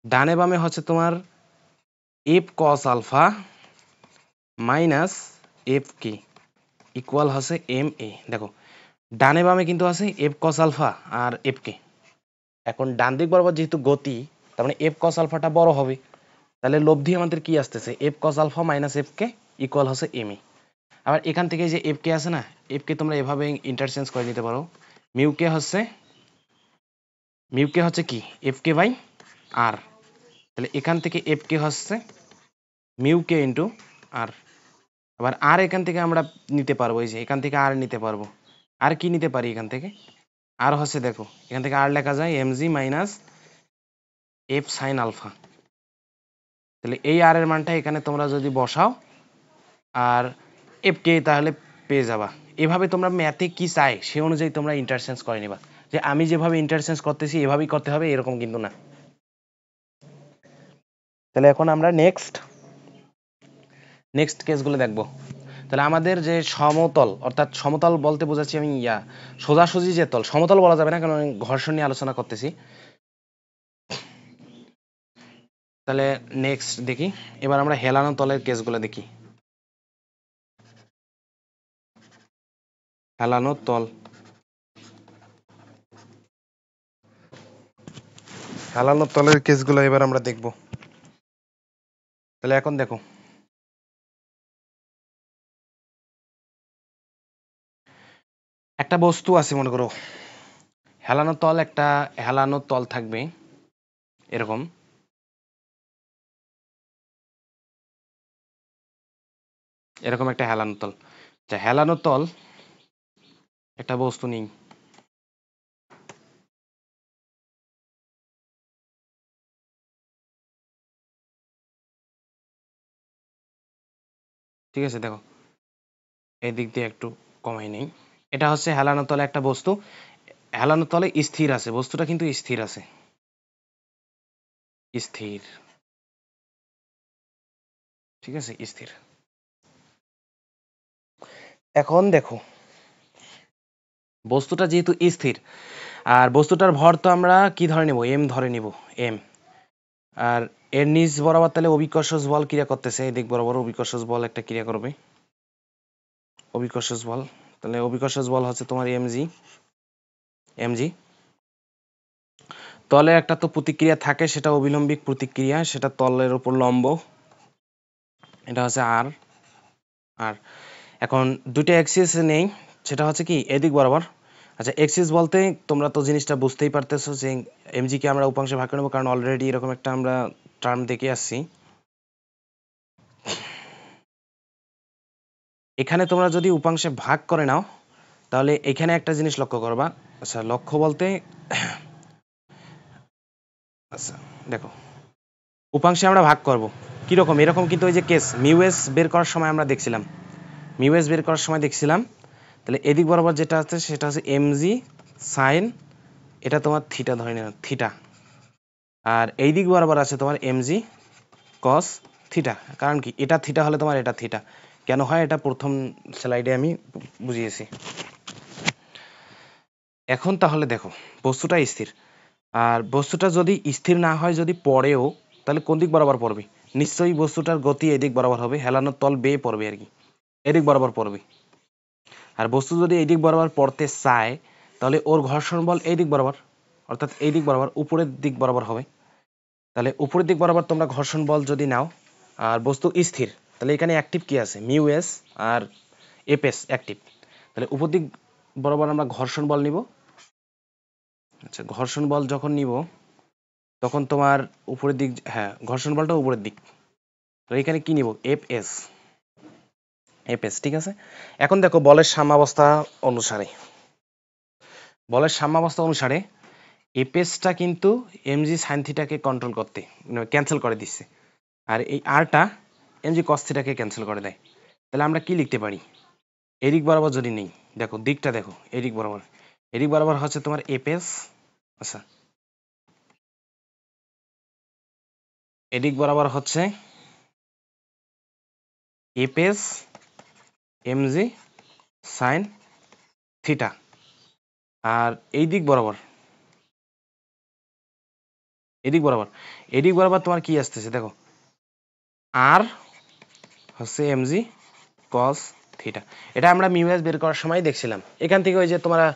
ডানে বামে হচ্ছে তোমার F cos alpha minus F K equal হচ্ছে এম এ। দেখো ডানে বামে কিন্তু আছে এফ কস আলফা আর এফ কে। এখন ডান দিক বরাবর যেহেতু গতি, তার মানে এফ কস আলফাটা বড় হবে। তাহলে লব্ধি আমাদের কি আসতেছে, F cos alpha minus F K equal হচ্ছে এম এ। আবার এখান থেকে যে এফ কে আছে না, এফ কে তোমরা এভাবে ইন্টারচেঞ্জ করে নিতে পারো। মিউ কে হচ্ছে কি এফ কে বাই আর। তাহলে এখান থেকে এফ কে হচ্ছে মিউ কে ইন্টু আর। আবার আর এখান থেকে আমরা নিতে পারবো, এই যে এখান থেকে আর নিতে পারবো। আর কি নিতে পারি এখান থেকে, আর হচ্ছে দেখো এখান থেকে আর লেখা যায় MG minus F sine alpha. তাহলে এই আর এর মানটা এখানে তোমরা যদি বসাও আর এফকে তাহলে পেয়ে যাবা। এভাবে তোমরা ম্যাথে কি চাই সে অনুযায়ী তোমরা ইন্টারচেঞ্জ করে নিবা, যে আমি যেভাবে ইন্টারচেঞ্জ করতেছি এভাবেই করতে হবে এরকম কিন্তু না। তাহলে এখন আমরা নেক্সট কেসগুলো দেখবো। তাহলে আমাদের যে সমতল, অর্থাৎ সমতল বলতে বোঝাচ্ছি আমি সোজাসুজি যে তল, সমতল বলা যাবে না কারণ আমি ঘর্ষণ নিয়ে আলোচনা করতেছি। তাহলে নেক্সট দেখি, এবার আমরা হেলানো তলের কেসগুলো দেখি। হেলানো তল, হেলানো তলের কেসগুলো এবার আমরা দেখব। তাহলে এখন দেখো, একটা বস্তু আছে মনে করো, হেলানো তল, একটা হেলানো তল থাকবে এরকম, এরকম একটা হেলানো তল। আচ্ছা, হেলানো তল একটা বস্তু নেই, ঠিক আছে। দেখো এই দিক দিয়ে একটু কমাই নেই, এটা হচ্ছে হেলানো তলে একটা বস্তু, হেলানো তলে স্থির আছে, বস্তুটা কিন্তু স্থির আছে, স্থির, ঠিক আছে, স্থির। এখন দেখো বস্তুটা যেহেতু স্থির আর বস্তুটার ভর তো আমরা কি ধরে নেব, এম ধরে নিব, এম। আর এর নিচ বরাবর তাহলে অভিকর্ষজ বল ক্রিয়া করতেছে, এই দিক বরাবর অভিকর্ষজ বল একটা ক্রিয়া করবে, অভিকর্ষজ বল। তাহলে অভিকর্ষজ বল হচ্ছে তোমার এমজি, এমজি। তলে একটা তো প্রতিক্রিয়া থাকে, সেটা অবিলম্বিক প্রতিক্রিয়া, সেটা তলের উপর লম্ব, এটা হচ্ছে আর। আর এখন দুটো অ্যাক্সিস নেই, সেটা হচ্ছে কি এদিক বরাবর। আচ্ছা, অ্যাক্সিস বলতে তোমরা তো জিনিসটা বুঝতেই পারতেছো যে এমজি কে আমরা উপাংশে ভাগ করে নেবো, কারণ অলরেডি এরকম একটা আমরা টার্ম দেখে আসছি। এখানে তোমরা যদি উপাংশে ভাগ করে নাও তাহলে এখানে একটা জিনিস লক্ষ্য করবা। আচ্ছা, লক্ষ্য বলতে আচ্ছা দেখো, উপাংশে আমরা ভাগ করব কিরকম, এরকম কিন্তু ওই যে কেস মিউএস বের করার সময় আমরা দেখছিলাম, মিউএস বের করার সময় দেখছিলাম। তাহলে এদিক বরাবর যেটা আছে সেটা হচ্ছে এমজি সাইন, এটা তোমার থিটা ধরে নিলাম, থিটা। আর এই দিক বরাবর আছে তোমার এমজি কস থিটা, কারণ কি এটা থিটা হলে তোমার এটা থিটা কেন হয়, এটা প্রথম স্লাইডে আমি বুঝিয়েছি। এখন তাহলে দেখো বস্তুটা স্থির, আর বস্তুটা যদি স্থির না হয়, যদি পড়েও, তাহলে কোন দিক বরাবর পড়বে, নিশ্চয়ই বস্তুটার গতি এদিক বরাবর হবে, হেলানোর তল বেয়ে পড়বে আর কি, এদিক বরাবর পড়বে। আর বস্তু যদি এই দিক বরাবর পড়তে চায় তাহলে ওর ঘর্ষণ বল এই দিক বরাবর, অর্থাৎ এই দিক বরাবর উপরের দিক বরাবর হবে। তাহলে উপরের দিক বরাবর তোমরা ঘর্ষণ বল যদি নাও আর বস্তু স্থির, তাহলে এখানে অ্যাক্টিভ কি আছে, মিউ এস আর এফ এস অ্যাক্টিভ। তাহলে উপর দিক বরাবর আমরা ঘর্ষণ বল নিব। আচ্ছা, ঘর্ষণ বল যখন নিব তখন তোমার উপরের দিক, হ্যাঁ ঘর্ষণ বলটা উপরের দিক, তো এখানে কি নিব, এফ এস, এফ এস, ঠিক আছে। এখন দেখো বলের সাম্যাবস্থা অনুসারে, বলের সাম্যাবস্থা অনুসারে এপেসটা কিন্তু এমজি সাইন থিটাকে কন্ট্রোল করতে ক্যান্সেল করে দিচ্ছে, আর এই আরটা এমজি কস থিটাকে ক্যান্সেল করে দেয়। তাহলে আমরা কি লিখতে পারি, এদিক বরাবর যদি নেই, দেখো দিকটা দেখো, এদিক বরাবর, এদিক বরাবর হচ্ছে তোমার এপেস, আচ্ছা এদিক বরাবর হচ্ছে এপেস এমজি সাইন থিটা, আর এই দিক বরাবর, এদিক বরাবর, এদিক বরাবর তোমার কি আসতেছে দেখো, আর হচ্ছে এমজি কস থিটা। এটা আমরা মিউএস বের করার সময় দেখছিলাম, এখান থেকে ওই যে তোমরা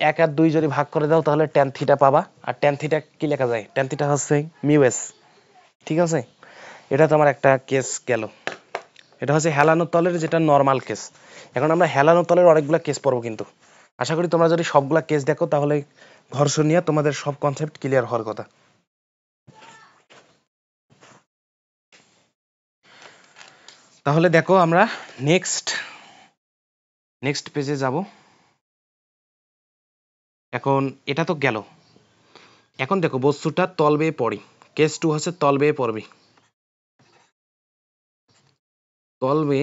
1 আর 2 যদি ভাগ করে দাও তাহলে ট্যান থিটা পাবা, আর ট্যান থিটা কি লেখা যায়, ট্যান থিটা হচ্ছে মিউএস, ঠিক আছে। এটা তোমার একটা কেস গেল, এটা হচ্ছে হেলানো তলের যেটা নর্মাল কেস। এখন আমরা হেলানো তলের অনেকগুলো কেস পড়বো, কিন্তু আশা করি তোমরা যদি সবগুলা কেস দেখো তাহলে ঘর্ষণ নিয়ে তোমাদের সব কনসেপ্ট ক্লিয়ার হওয়ার কথা। তাহলে দেখো আমরা নেক্সট পেজে যাব। এখন এটা তো গেল, এখন দেখো বস্তুটা তল বেয়ে পড়ে, কেস 2 হচ্ছে তল বেয়ে পড়বে। তলবে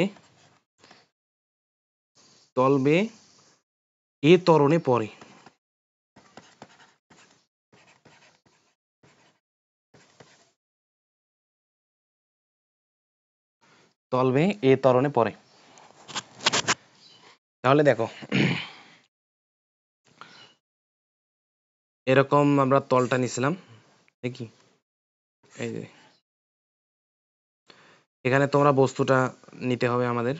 এ ত্বরণে পড়ে। তলবে এ ত্বরণে পড়ে। তাহলে দেখো এরকম আমরা তলটা নিছিলাম দেখি, এই যে এখানে তোমরা বস্তুটা নিতে হবে আমাদের।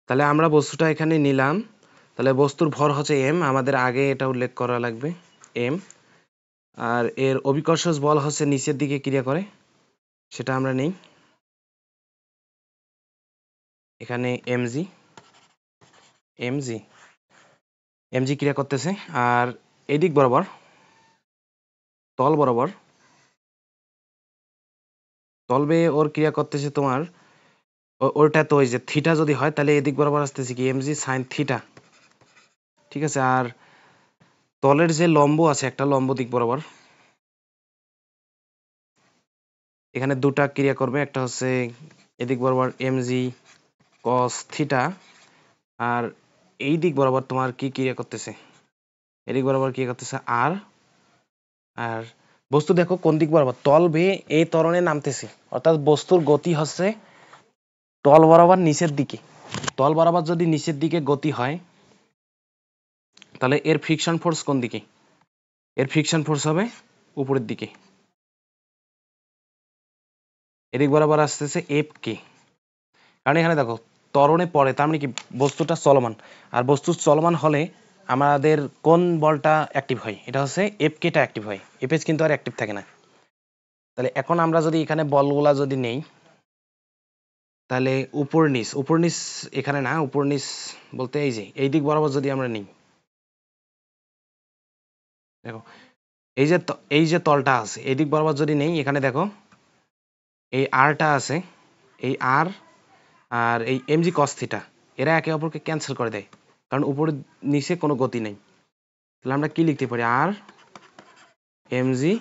তাহলে আমরা বস্তুটা এখানে নিলাম। তাহলে বস্তুর ভর হচ্ছে এম, আমাদের আগে এটা উল্লেখ করা লাগবে এম। আর এর অভিকর্ষজ বল হচ্ছে নিচের দিকে ক্রিয়া করে, সেটা আমরা নেই এখানে এমজি। এমজি ক্রিয়া করতেছে। আর এদিক বরাবর তল বরাবর তলবে ওর ক্রিয়া করতেছে তোমার ওটা তো ওই যে থিটা যদি হয় তাহলে এদিক বরাবর আসতেছে কি এমজি সাইন থিটা, ঠিক আছে। আর তলের যে লম্ব আছে একটা লম্ব দিক বরাবর, এখানে দুটা ক্রিয়া করবে, একটা হচ্ছে এদিক বরাবর এমজি কস থিটা, আর এই দিক বরাবর তোমার কি ক্রিয়া করতেছে, এদিক বরাবর ক্রিয়া করতেছে আর। আর বস্তু দেখো কোন দিক বরাবর তল বেয়ে এই ত্বরণে নামতেছে, অর্থাৎ বস্তুর গতি হচ্ছে তল বরাবর নিচের দিকে। তল বরাবর যদি নিচের দিকে গতি হয় তাহলে এর ফ্রিকশন ফোর্স কোন দিকে, এর ফ্রিকশন ফোর্স হবে উপরের দিকে, এদিক বরাবর আসতেছে এফ কে। কারণ এখানে দেখো ত্বরণে পড়ে, তার মানে কি বস্তুটা চলমান, আর বস্তু চলমান হলে আমাদের কোন বলটা অ্যাক্টিভ হয়, এটা হচ্ছে এফ কেটা অ্যাক্টিভ হয়, এফএস কিন্তু আর অ্যাক্টিভ থাকে না। তাহলে এখন আমরা যদি এখানে বলগুলা যদি নেই তাহলে উপর নিচ এখানে না, উপর নিচ বলতে এই যে এই দিক বরাবর যদি আমরা নিই, দেখো এই যে তলটা আছে এই দিক বরাবর যদি নেই, এখানে দেখো এই আরটা আছে, এই আর আর এই এমজি কস থিটা এরা একে অপরকে ক্যান্সেল করে দেয়, কারণ উপরে নিচে কোনো গতি নেই। তাহলে আমরা কি লিখতে পারি, আর এমজি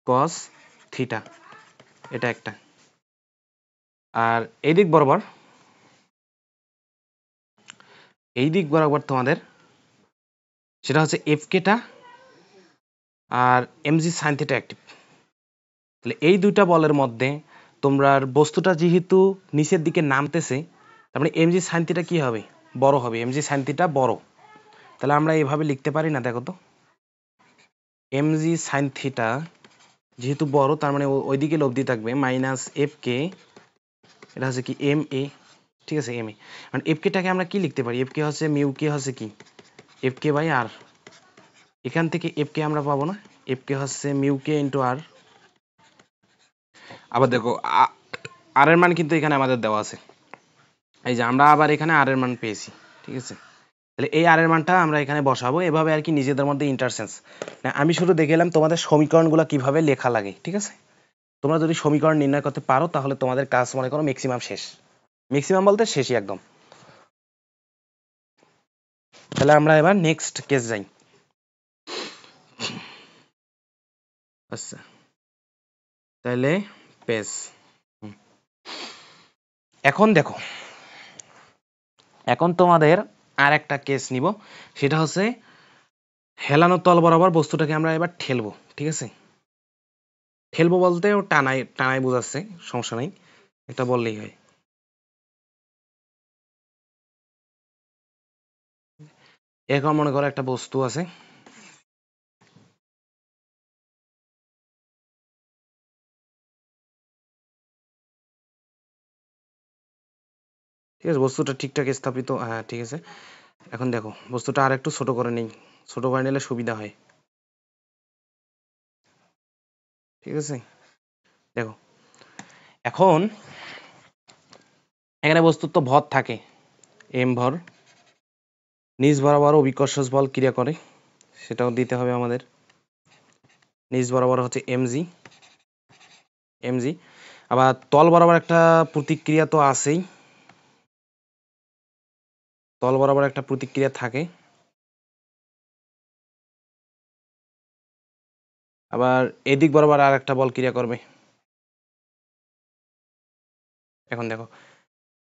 কস থিটা, এটা একটা। আর এই দিক বরাবর তোমাদের সেটা হচ্ছে এফ কেটা আর এমজি সাইন থিটা অ্যাক্টিভ। তাহলে এই দুইটা বলের মধ্যে তোমরা বস্তুটা যেহেতু নিচের দিকে নামতেছে, তার মানে এমজি সাইন থিটা কি হবে, বড় হবে, এমজি সাইন থিটা বড়। তাহলে আমরা এইভাবে লিখতে পারি না, দেখো তো এমজি সাইন থিটা যেহেতু বড় তার মানে ওইদিকে লব্ধি থাকবে মাইনাস এফ কে, এটা হচ্ছে কি এম এ, ঠিক আছে এম এ। কারণ এফ কেটাকে আমরা কি লিখতে পারি, এফ কে হচ্ছে মিউ কে হচ্ছে কি এফ কে বাই আর, এখান থেকে এফ কে আমরা পাবো না, এফ কে হচ্ছে মিউ কে ইন্টু আর। আবার দেখো আর এর মান কিন্তু এখানে আমাদের দেওয়া আছে, এই যে আমরা আবার এখানে আর এর মান পেয়েছি, ঠিক আছে। তাহলে এই আর এর মানটা আমরা এখানে বসাবো, এভাবে আর কি নিজেদের মধ্যে ইন্টারসেন্স। আমি শুধু দেখে এলাম তোমাদের সমীকরণগুলো কিভাবে লেখা লাগে, ঠিক আছে। তোমরা যদি সমীকরণ নির্ণয় করতে পারো তাহলে তোমাদের কাজ মনে করো ম্যাক্সিমাম শেষ, ম্যাক্সিমাম বলতে শেষই একদম। তাহলে আমরা এবার নেক্সট কেস যাই। আচ্ছা তাহলে পেজ, এখন দেখো এখন তোমাদের আর একটা কেস নিব, সেটা হচ্ছে হেলানো তল বরাবর বস্তুটাকে আমরা এবার ঠেলবো, ঠিক আছে। ঠেলবো বলতে ও টানাই টানাই বোঝাচ্ছে, সমস্যা নাই, এটা বললেই হয়। এখন মনে করো একটা বস্তু আছে, ঠিক আছে, বস্তুটা ঠিকঠাক স্থাপিত, হ্যাঁ ঠিক আছে। এখন দেখো বস্তুটা আর একটু ছোট করে নেই, ছোট করে নিলে সুবিধা হয়, ঠিক আছে। দেখো এখন এখানে বস্তুর তো ভর থাকে এম ভর, নিচ বরাবর অভিকর্ষজ বল ক্রিয়া করে, সেটাও দিতে হবে আমাদের। নিচ বরাবর হচ্ছে এমজি, আবার তল বরাবর একটা প্রতিক্রিয়া তো আছেই, তল বরাবর একটা প্রতিক্রিয়া থাকে, আবার এদিক বরাবর আর একটা বল ক্রিয়া করবে। এখন দেখো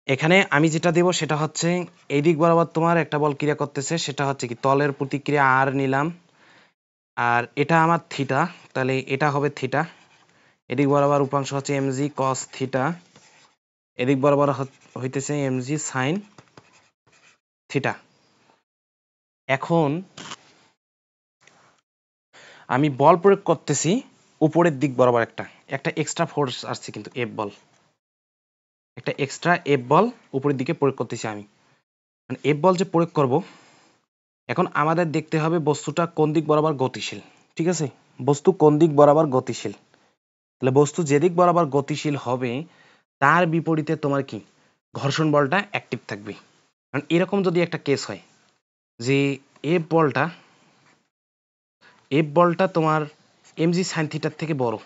এখানে আমি যেটা দেব সেটা হচ্ছে এই দিক বরাবর তোমার একটা বল ক্রিয়া করতেছে, সেটা হচ্ছে কি তলের প্রতিক্রিয়া আর নিলাম, আর এটা আমার থিটা, তাহলে এটা হবে থিটা। এদিক বরাবর উপাংশ হচ্ছে এমজি কস থিটা, এদিক বরাবর হইতেছে এমজি সাইন থিটা। এখন আমি বল প্রয়োগ করতেছি উপরের দিক বরাবর, একটা এক্সট্রা ফোর্স আসছে কিন্তু এফ বল, একটা এক্সট্রা এফ বল উপরের দিকে প্রয়োগ করতেছি আমি। মানে এফ বল যে প্রয়োগ করব, এখন আমাদের দেখতে হবে বস্তুটা কোন দিক বরাবর গতিশীল। ঠিক আছে, বস্তু কোন দিক বরাবর গতিশীল, তাহলে বস্তু যেদিক বরাবর গতিশীল হবে তার বিপরীতে তোমার কি ঘর্ষণ বলটা অ্যাক্টিভ থাকবে। কারণ এরকম যদি একটা কেস হয় যে এফ বলটা তোমার এমজি সাইন থিটার থেকে বড়,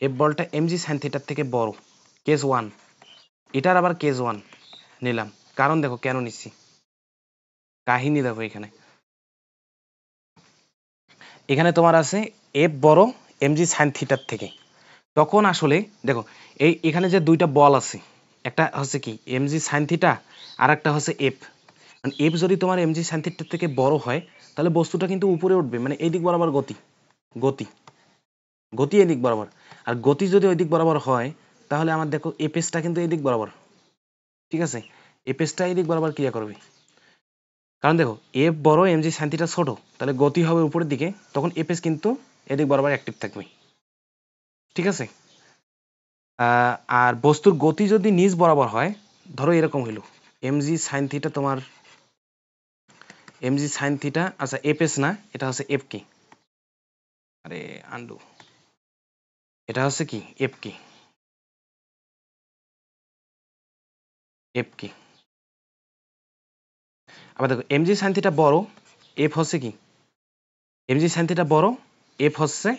এফ বলটা এমজি সাইন থিটার থেকে বড়, কেস 1, এটার আবার কেস 1 নিলাম। কারণ দেখো কেন নিচ্ছি, কাহিনী দেখো এখানে তোমার আছে এফ বড় এমজি সাইন থিটার থেকে, তখন আসলে দেখো এখানে যে দুইটা বল আছে, একটা হচ্ছে কি এমজি সাইন থিটা আর একটা হচ্ছে এফ। এফ যদি তোমার এমজি সাইন থিটার থেকে বড় হয় তাহলে বস্তুটা কিন্তু উপরে উঠবে, মানে এই দিক বরাবর গতি গতি গতি এই দিক বরাবর, আর গতি যদি ওই দিক বরাবর হয় তাহলে আমার দেখো এপেসটা কিন্তু এই দিক বরাবর। ঠিক আছে, এপেসটা এই দিক বরাবর ক্রিয়া করবে, কারণ দেখো এফ বড় এমজি সাইন থিটা ছোট, তাহলে গতি হবে উপরের দিকে, তখন এপেস কিন্তু এদিক বরাবর অ্যাক্টিভ থাকবে। ঠিক আছে, আর বস্তুর গতি যদি নিচ বরাবর হয়, ধরো এরকম হইল এমজি সাইন থিটা তোমার এমজি সাইন থিটা, আচ্ছা এপেস না, এটা হচ্ছে এফ কি, আরে আন্ডু, এটা হচ্ছে কি এফ কি, এফ কি। আবার দেখো এমজি সাইন থিটা বড়, এফ হচ্ছে কি এমজি সাইন থিটা বড়, এফ হচ্ছে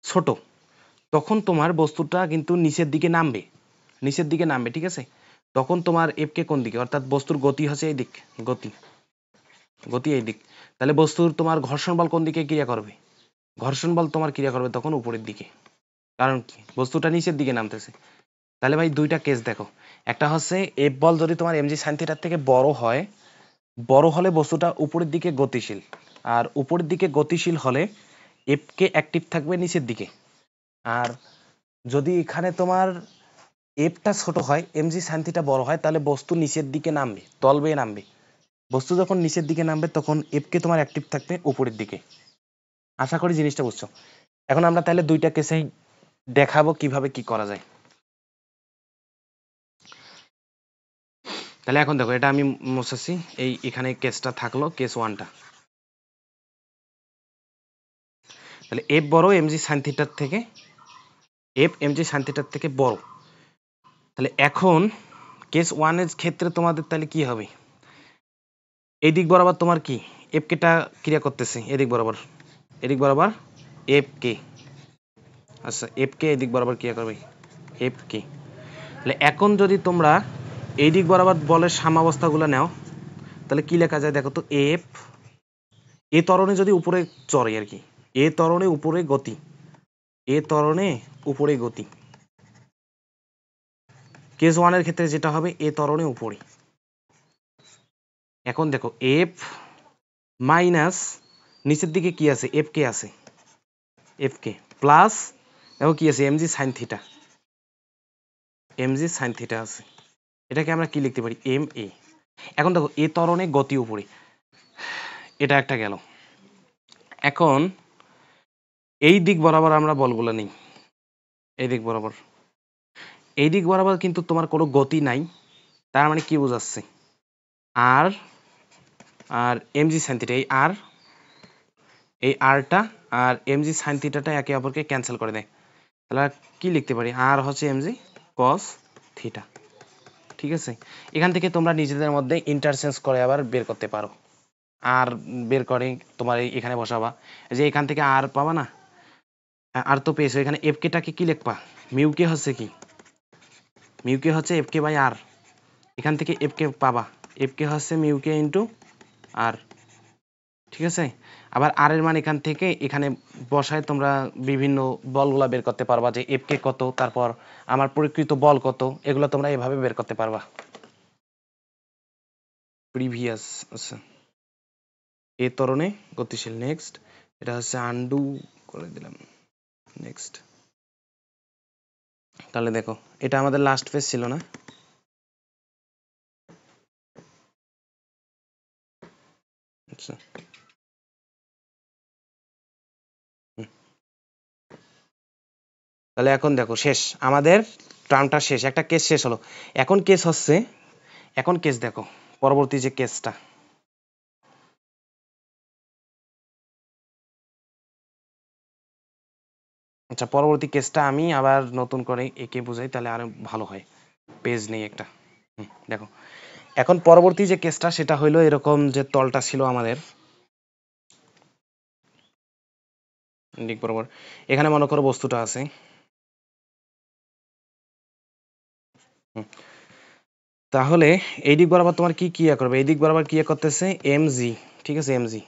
ছোট, তখন তোমার বস্তুটা কিন্তু নিচের দিকে নামবে, ঠিক আছে। তখন তোমার এফ কে কোন দিকে, অর্থাৎ বস্তুর গতি হচ্ছে এই দিক, গতি এই দিক, তাহলে বস্তুর তোমার ঘর্ষণ বল কোন দিকে ক্রিয়া করবে, ঘর্ষণ বল তোমার ক্রিয়া করবে তখন উপরের দিকে, কারণ কি বস্তুটা নিচের দিকে নামতেছে। তাহলে ভাই দুইটা কেস দেখো, একটা হচ্ছে এফ বল যদি তোমার এমজি সাইন থিটার থেকে বড় হয়, বড় হলে বস্তুটা উপরের দিকে গতিশীল, আর উপরের দিকে গতিশীল হলে এফ কে অ্যাক্টিভ থাকবে নিচের দিকে। আর যদি এখানে তোমার এফটা ছোট হয় এমজি সাইন থিটা বড় হয়, তাহলে বস্তু নিচের দিকে নামবে, তল বেয়ে নামবে। বস্তু যখন নিচের দিকে নামবে তখন এফ কে তোমার অ্যাক্টিভ থাকবে উপরের দিকে। আশা করি জিনিসটা বুঝছো। এখন আমরা তাহলে দুইটা কেসেই দেখাবো কিভাবে কি করা যায়। তাহলে এখন দেখো এটা আমি মুছাচ্ছি, এখানে কেসটা থাকলো, কেস 1টা। তাহলে এফ বড় এমজি সাইন থিটার থেকে, এফ এমজি সাইন থিটার থেকে বড়, তাহলে এখন কেস 1 এর ক্ষেত্রে তোমাদের তাহলে কি হবে, এই দিক বরাবর তোমার কি এফ কেটা ক্রিয়া করতেছে এদিক বরাবর, এফ কে, আচ্ছা এফ কে এদিক বরাবর ক্রিয়া করবে এফ কে। তাহলে এখন যদি তোমরা এই দিক বরাবর বলের সাম্যাবস্থাগুলো নাও তাহলে কি লেখা যায় দেখো তো, এফ এ ত্বরণে যদি উপরে চড়ে আর কি, এ ত্বরণে উপরে গতি, এ ত্বরণে উপরে গতি, কেস 1 এর ক্ষেত্রে যেটা হবে এ ত্বরণে উপরে। এখন দেখো এফ মাইনাস নিচের দিকে কি আছে, এফ কে আছে, এফ কে প্লাস দেখো কি আছে MG sine theta, MG sine theta আছে, এটাকে আমরা কি লিখতে পারি এম এ। এখন দেখো এ ত্বরণে গতি উপরে, এটা একটা গেল। এখন এই দিক বরাবর আমরা বলগুলো নেই, এই দিক বরাবর, এই দিক বরাবর কিন্তু তোমার কোনো গতি নাই, তার মানে কি বোঝাচ্ছে আর আর এমজি সাইন থিটা, এই আরটা আর এমজি সাইন থিটাটা একে অপরকে ক্যান্সেল করে দেয়, তাহলে কি লিখতে পারি আর হচ্ছে এমজি কস থিটা। ঠিক আছে, এখান থেকে তোমরা নিজেদের মধ্যে ইন্টারচেঞ্জ করে আবার বের করতে পারো, আর বের করে তোমার এখানে বসাবা, যে এখান থেকে আর পাবা না, আর তো পেয়েছো, এখানে এফ কেটাকে কি লিখবা, মিউ কে হচ্ছে কি, মিউ কে হচ্ছে এফ কে বাই আর, এখান থেকে এফ কে পাবা, এফ কে হচ্ছে মিউ কে ইন্টু আর, ঠিক আছে। আবার আর এর মান এখান থেকে এখানে বসায় তোমরা বিভিন্ন বলগুলা বের করতে পারবা, যে এফ কে কত, তারপর আমার প্রকৃত বল কত, এগুলো তোমরা এভাবে বের করতে পারবা। প্রিভিয়াস, আচ্ছা, এ ত্বরণে গতিশীল, নেক্সট। এটা হচ্ছে আন্ডু করে দিলাম, নেক্সট। তাহলে দেখো এটা আমাদের লাস্ট পেজ ছিল না? আচ্ছা, তাহলে এখন দেখো শেষ, আমাদের টার্মটা শেষ, একটা কেস শেষ হলো। এখন কেস হচ্ছে, এখন কেস দেখো পরবর্তী যে কেসটা, আচ্ছা পরবর্তী কেসটা আমি আবার নতুন করে একে বুঝাই, তাহলে আরো ভালো হয়। পেজ নেই একটা, দেখো এখন পরবর্তী যে কেসটা সেটা হইলো এরকম, যে তলটা ছিল আমাদের দিক বরাবর, এখানে মনে করো বস্তুটা আছে, তাহলে এই দিক বরাবর তোমার কি ক্রিয়া করবে, এই দিক বরাবর ক্রিয়া করতেছে এম জি, ঠিক আছে, এম জি।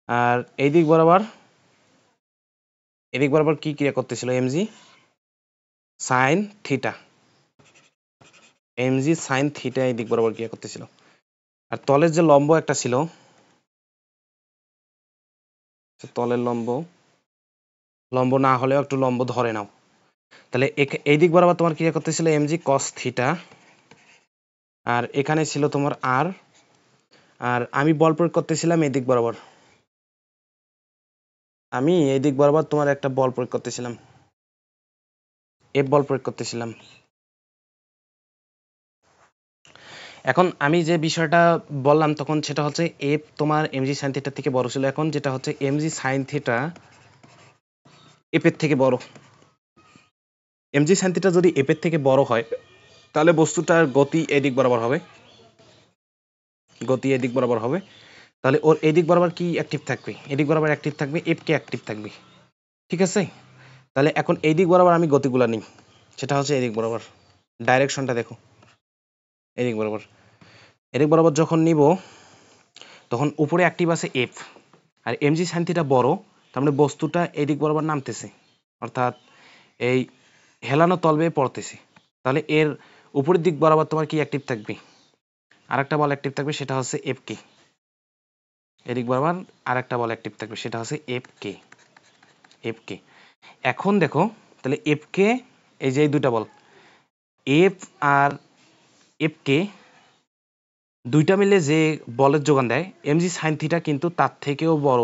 আর এই দিক বরাবর, এদিক বরাবর কি ক্রিয়া করতেছিল, M G sine theta, M G sine theta এই দিক বরাবর ক্রিয়া করতেছিল। আর তলের যে লম্ব একটা ছিল, তলের লম্ব, লম্ব না হলেও একটু লম্ব ধরে নাও, তাহলে এই দিক বরাবর তোমার ক্রিয়া করতেছিল এম জি কস থিটা, আর এখানে ছিল তোমার আর, আর আমি বল প্রয়োগ করতেছিলাম এই দিক বরাবর, আমি এই দিক বরাবর তোমার একটা বল প্রয়োগ করতেছিলাম, এফ বল প্রয়োগ করতেছিলাম। এখন আমি যে বিষয়টা বললাম তখন সেটা হচ্ছে এফ তোমার এমজি সাইন থিটা থেকে বড় ছিল, এখন যেটা হচ্ছে এমজি সাইন থিটা এফ এর থেকে বড়। এমজি সাইন থিটা যদি এফ এর থেকে বড় হয় তাহলে বস্তুটার গতি এদিক বরাবর হবে, গতি এদিক বরাবর হবে, তাহলে ওর এদিক বরাবর কি অ্যাক্টিভ থাকবে, এদিক বরাবর অ্যাক্টিভ থাকবে, এফ কে অ্যাক্টিভ থাকবে, ঠিক আছে। তাহলে এখন এই দিক বরাবর আমি গতিগুলা নিই, সেটা হচ্ছে এদিক বরাবর, ডাইরেকশনটা দেখো এদিক বরাবর, এদিক বরাবর যখন নিব তখন উপরে অ্যাক্টিভ আছে এফ, আর এমজি সাইন থিটা বড়, তার মানে বস্তুটা এদিক বরাবর নামতেছে, অর্থাৎ এই হেলানো তল বেয়ে পড়তেছে, তাহলে এর উপরের দিক বরাবর তোমার কি অ্যাক্টিভ থাকবে, আরেকটা বল অ্যাক্টিভ থাকবে, সেটা হচ্ছে এফ কে, এদিক বরাবর আরেকটা বল অ্যাক্টিভ থাকবে, সেটা হচ্ছে এফ কে, এফ কে। এখন দেখো তাহলে এফ কে, এই যে এই দুটা বল এফ আর এফ কে দুইটা মিলে যে বলের যোগান দেয়, এমজি সাইন থিটা কিন্তু তার থেকেও বড়,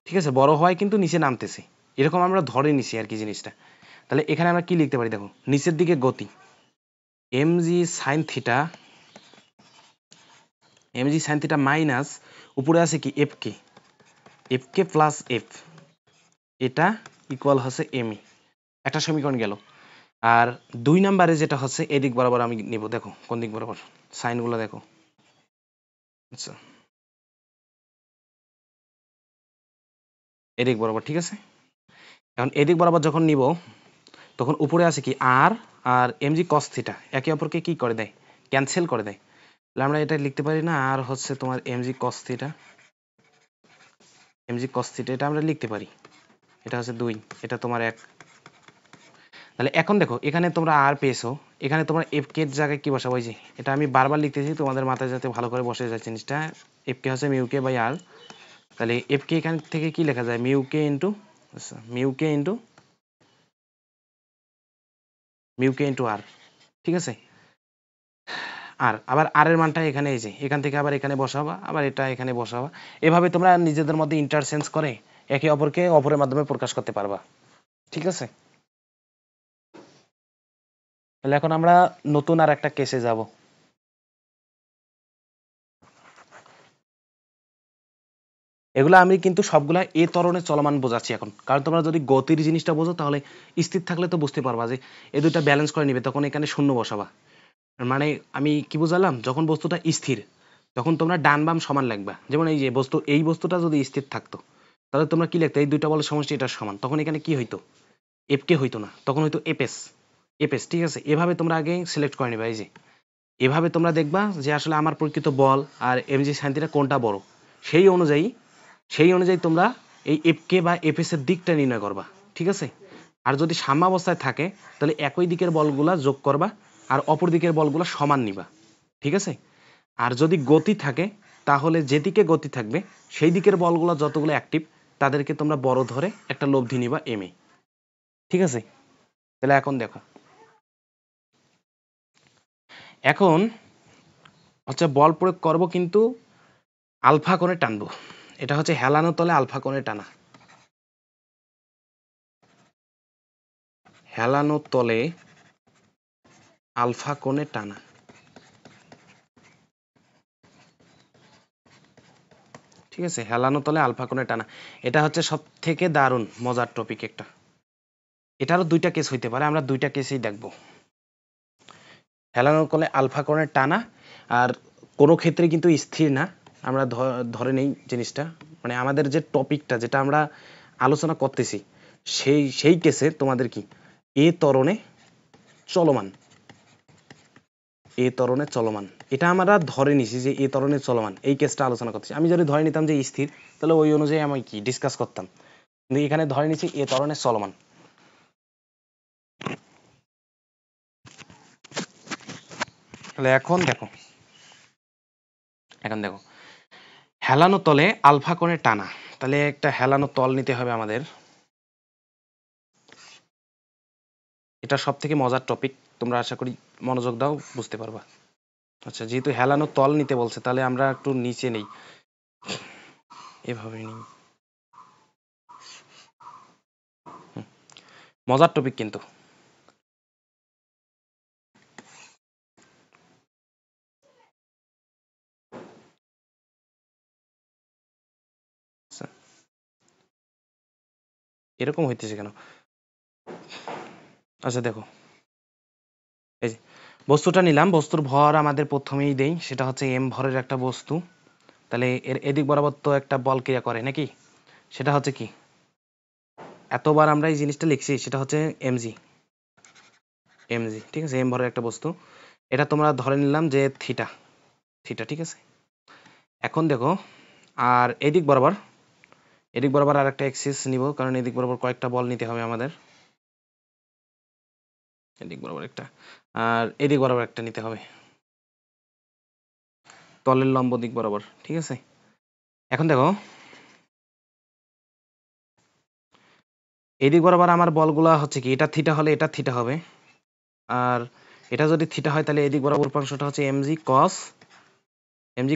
ঠিক আছে, বড় হয় কিন্তু নিচে নামতেছে, এরকম আমরা ধরে নিছি আর কি জিনিসটা। তাহলে এখানে আমরা কি লিখতে পারি দেখো, নিচের দিকে গতি MG sine theta, MG sine theta minus উপরে আছে কি এফ কে, এফ কে প্লাস এফ, এটা ইকুয়াল হচ্ছে এমই, একটা সমীকরণ গেল। আর দুই নাম্বারে যেটা হচ্ছে এদিক বরাবর আমি নিব, দেখো কোন দিক বরাবর, সাইনগুলো দেখো, আচ্ছা এদিক বরাবর, ঠিক আছে। এখন এদিক বরাবর যখন নিব তখন উপরে আছে কি আর, আর এমজি কস থিটা একে অপরকে কি করে দেয়, ক্যান্সেল করে দেয়, তাহলে আমরা এটা লিখতে পারি না, আর হচ্ছে তোমার MG cos theta, MG cos theta এটা আমরা লিখতে পারি, এটা হচ্ছে 2, এটা তোমার 1। তাহলে এখন দেখো এখানে তোমরা আর পেয়েছো, এখানে তোমরা এফ কে এর জায়গায় কি বসাবো, ওই যে এটা আমি বারবার লিখতেছি তোমাদের মাথায় যাতে ভালো করে বসে যায় জিনিসটা, এফ কে হচ্ছে মিউ কে বাই আর, তাহলে এফ কে এখান থেকে কি লেখা যায়, মিউ কে ইন্টু, আচ্ছা মিউ কে ইন্টু আর, ঠিক আছে। আর আবার আর এর মানটা এখানে, এই যে এখান থেকে আবার এখানে বসাবা, আবার এটা এখানে বসাবা, এভাবে তোমরা নিজেদের মধ্যে ইন্টারচেঞ্জ করে একে অপরকে অপরের মাধ্যমে প্রকাশ করতে পারবা, ঠিক আছে। তাহলে এখন আমরা নতুন আর একটা কেসে যাব। এগুলো আমি কিন্তু সবগুলা এ ত্বরণে চলমান বোঝাচ্ছি এখন, কারণ তোমরা যদি গতির জিনিসটা বোঝো তাহলে স্থির থাকলে তো বুঝতে পারবা যে এই দুইটা ব্যালেন্স করে নিবে, তখন এখানে শূন্য বসাবা, মানে আমি কি বুঝালাম, যখন বস্তুটা স্থির তখন তোমরা ডান বাম সমান লিখবা, যেমন এই যে এই বস্তুটা যদি স্থির থাকতো তাহলে তোমরা কি লিখতে, এই দুইটা বলের সমষ্টি এটা সমান, তখন এখানে কি হইতো, এফ কে হইতো না, তখন হইতো এফএস, এফএস, ঠিক আছে। এভাবে তোমরা আগে সিলেক্ট করে নিবা, এই যে এভাবে তোমরা দেখবা যে আসলে আমার প্রকৃত বল আর এমজি সাইন থিটা কোনটা বড়, সেই অনুযায়ী তোমরা এই এফকে বা এফএস এর দিকটা নির্ণয় করবা, ঠিক আছে। আর যদি সাম্যাবস্থায় থাকে তাহলে একই দিকের বলগুলা যোগ করবা আর অপর দিকের বলগুলা সমান নিবা, ঠিক আছে। আর যদি গতি থাকে তাহলে যেদিকে গতি থাকবে সেই দিকের বলগুলো যতগুলো অ্যাক্টিভ তাদেরকে তোমরা বড় ধরে একটা লব্ধি নিবা এম এ, ঠিক আছে। তাহলে এখন দেখো, এখন হচ্ছে বল প্রয়োগ করব কিন্তু আলফা কোণে টানবো। এটা হচ্ছে হেলানো তলে আলফা কোণে টানা, হেলানো তলে আলফা কোণে টানা, ঠিক আছে। হেলানো তলে আলফা কোণে টানা, এটা হচ্ছে সব থেকে দারুণ মজার টপিক একটা। এটারও দুইটা কেস হইতে পারে, আমরা দুইটা কেসেই দেখব। হেলানো তলে আলফা কোণে টানা, আর কোনো ক্ষেত্রে কিন্তু স্থির না। আমরা ধরে নেই জিনিসটা, মানে আমাদের যে টপিকটা যেটা আমরা আলোচনা করতেছি সেই কেসে তোমাদের কি এ ত্বরণে চলমান, এ ত্বরণে চলমান, এটা আমরা ধরে নিছি যে এ ত্বরণে চলমান, এই কেসটা আলোচনা করতেছি। আমি যদি ধরে নিতাম যে স্থির তাহলে ওই অনুযায়ী আমি কি ডিসকাস করতাম, কিন্তু এখানে ধরে নিছি এ ত্বরণে চলমান। তাহলে এখন দেখো হেলানো তলে আলফা কোণে টানা, তাহলে একটা হেলানো তল নিতে হবে আমাদের। এটা সব থেকে মজার টপিক, তোমরা আশা করি মনোযোগ দাও, বুঝতে পারবা। আচ্ছা, যেহেতু হেলানো তল নিতে বলছে তাহলে আমরা একটু নিচে নেই, এভাবে নিই। মজার টপিক কিন্তু। এরকম হইতেছে কেন? আচ্ছা দেখো, এই যে বস্তুটা নিলাম, বস্তুর ভর আমাদের প্রথমেই দেই, সেটা হচ্ছে এম ভরের একটা বস্তু। তাহলে এর এদিক বরাবর তো একটা বল ক্রিয়া করে নাকি, সেটা হচ্ছে কি, এতবার আমরা এই জিনিসটা লিখছি, সেটা হচ্ছে এমজি, ঠিক আছে। এম ভরের একটা বস্তু, এটা তোমরা ধরে নিলাম যে থিটা, ঠিক আছে। এখন দেখো, আর এদিক বরাবর আর একটা এক্সিস নিব, কারণ এদিক বরাবর কয়েকটা বল নিতে হবে আমাদের। এদিক বরাবর একটা আর এদিক বরাবর একটা নিতে হবে, তলের লম্ব দিক বরাবর, ঠিক আছে। এখন দেখো, এদিক বরাবর আমার বলগুলা হচ্ছে কি, এটা থিটা হলে এটা থিটা হবে, আর এটা যদি থিটা হয় তাহলে এদিক বরাবর উপাংশটা হচ্ছে এমজি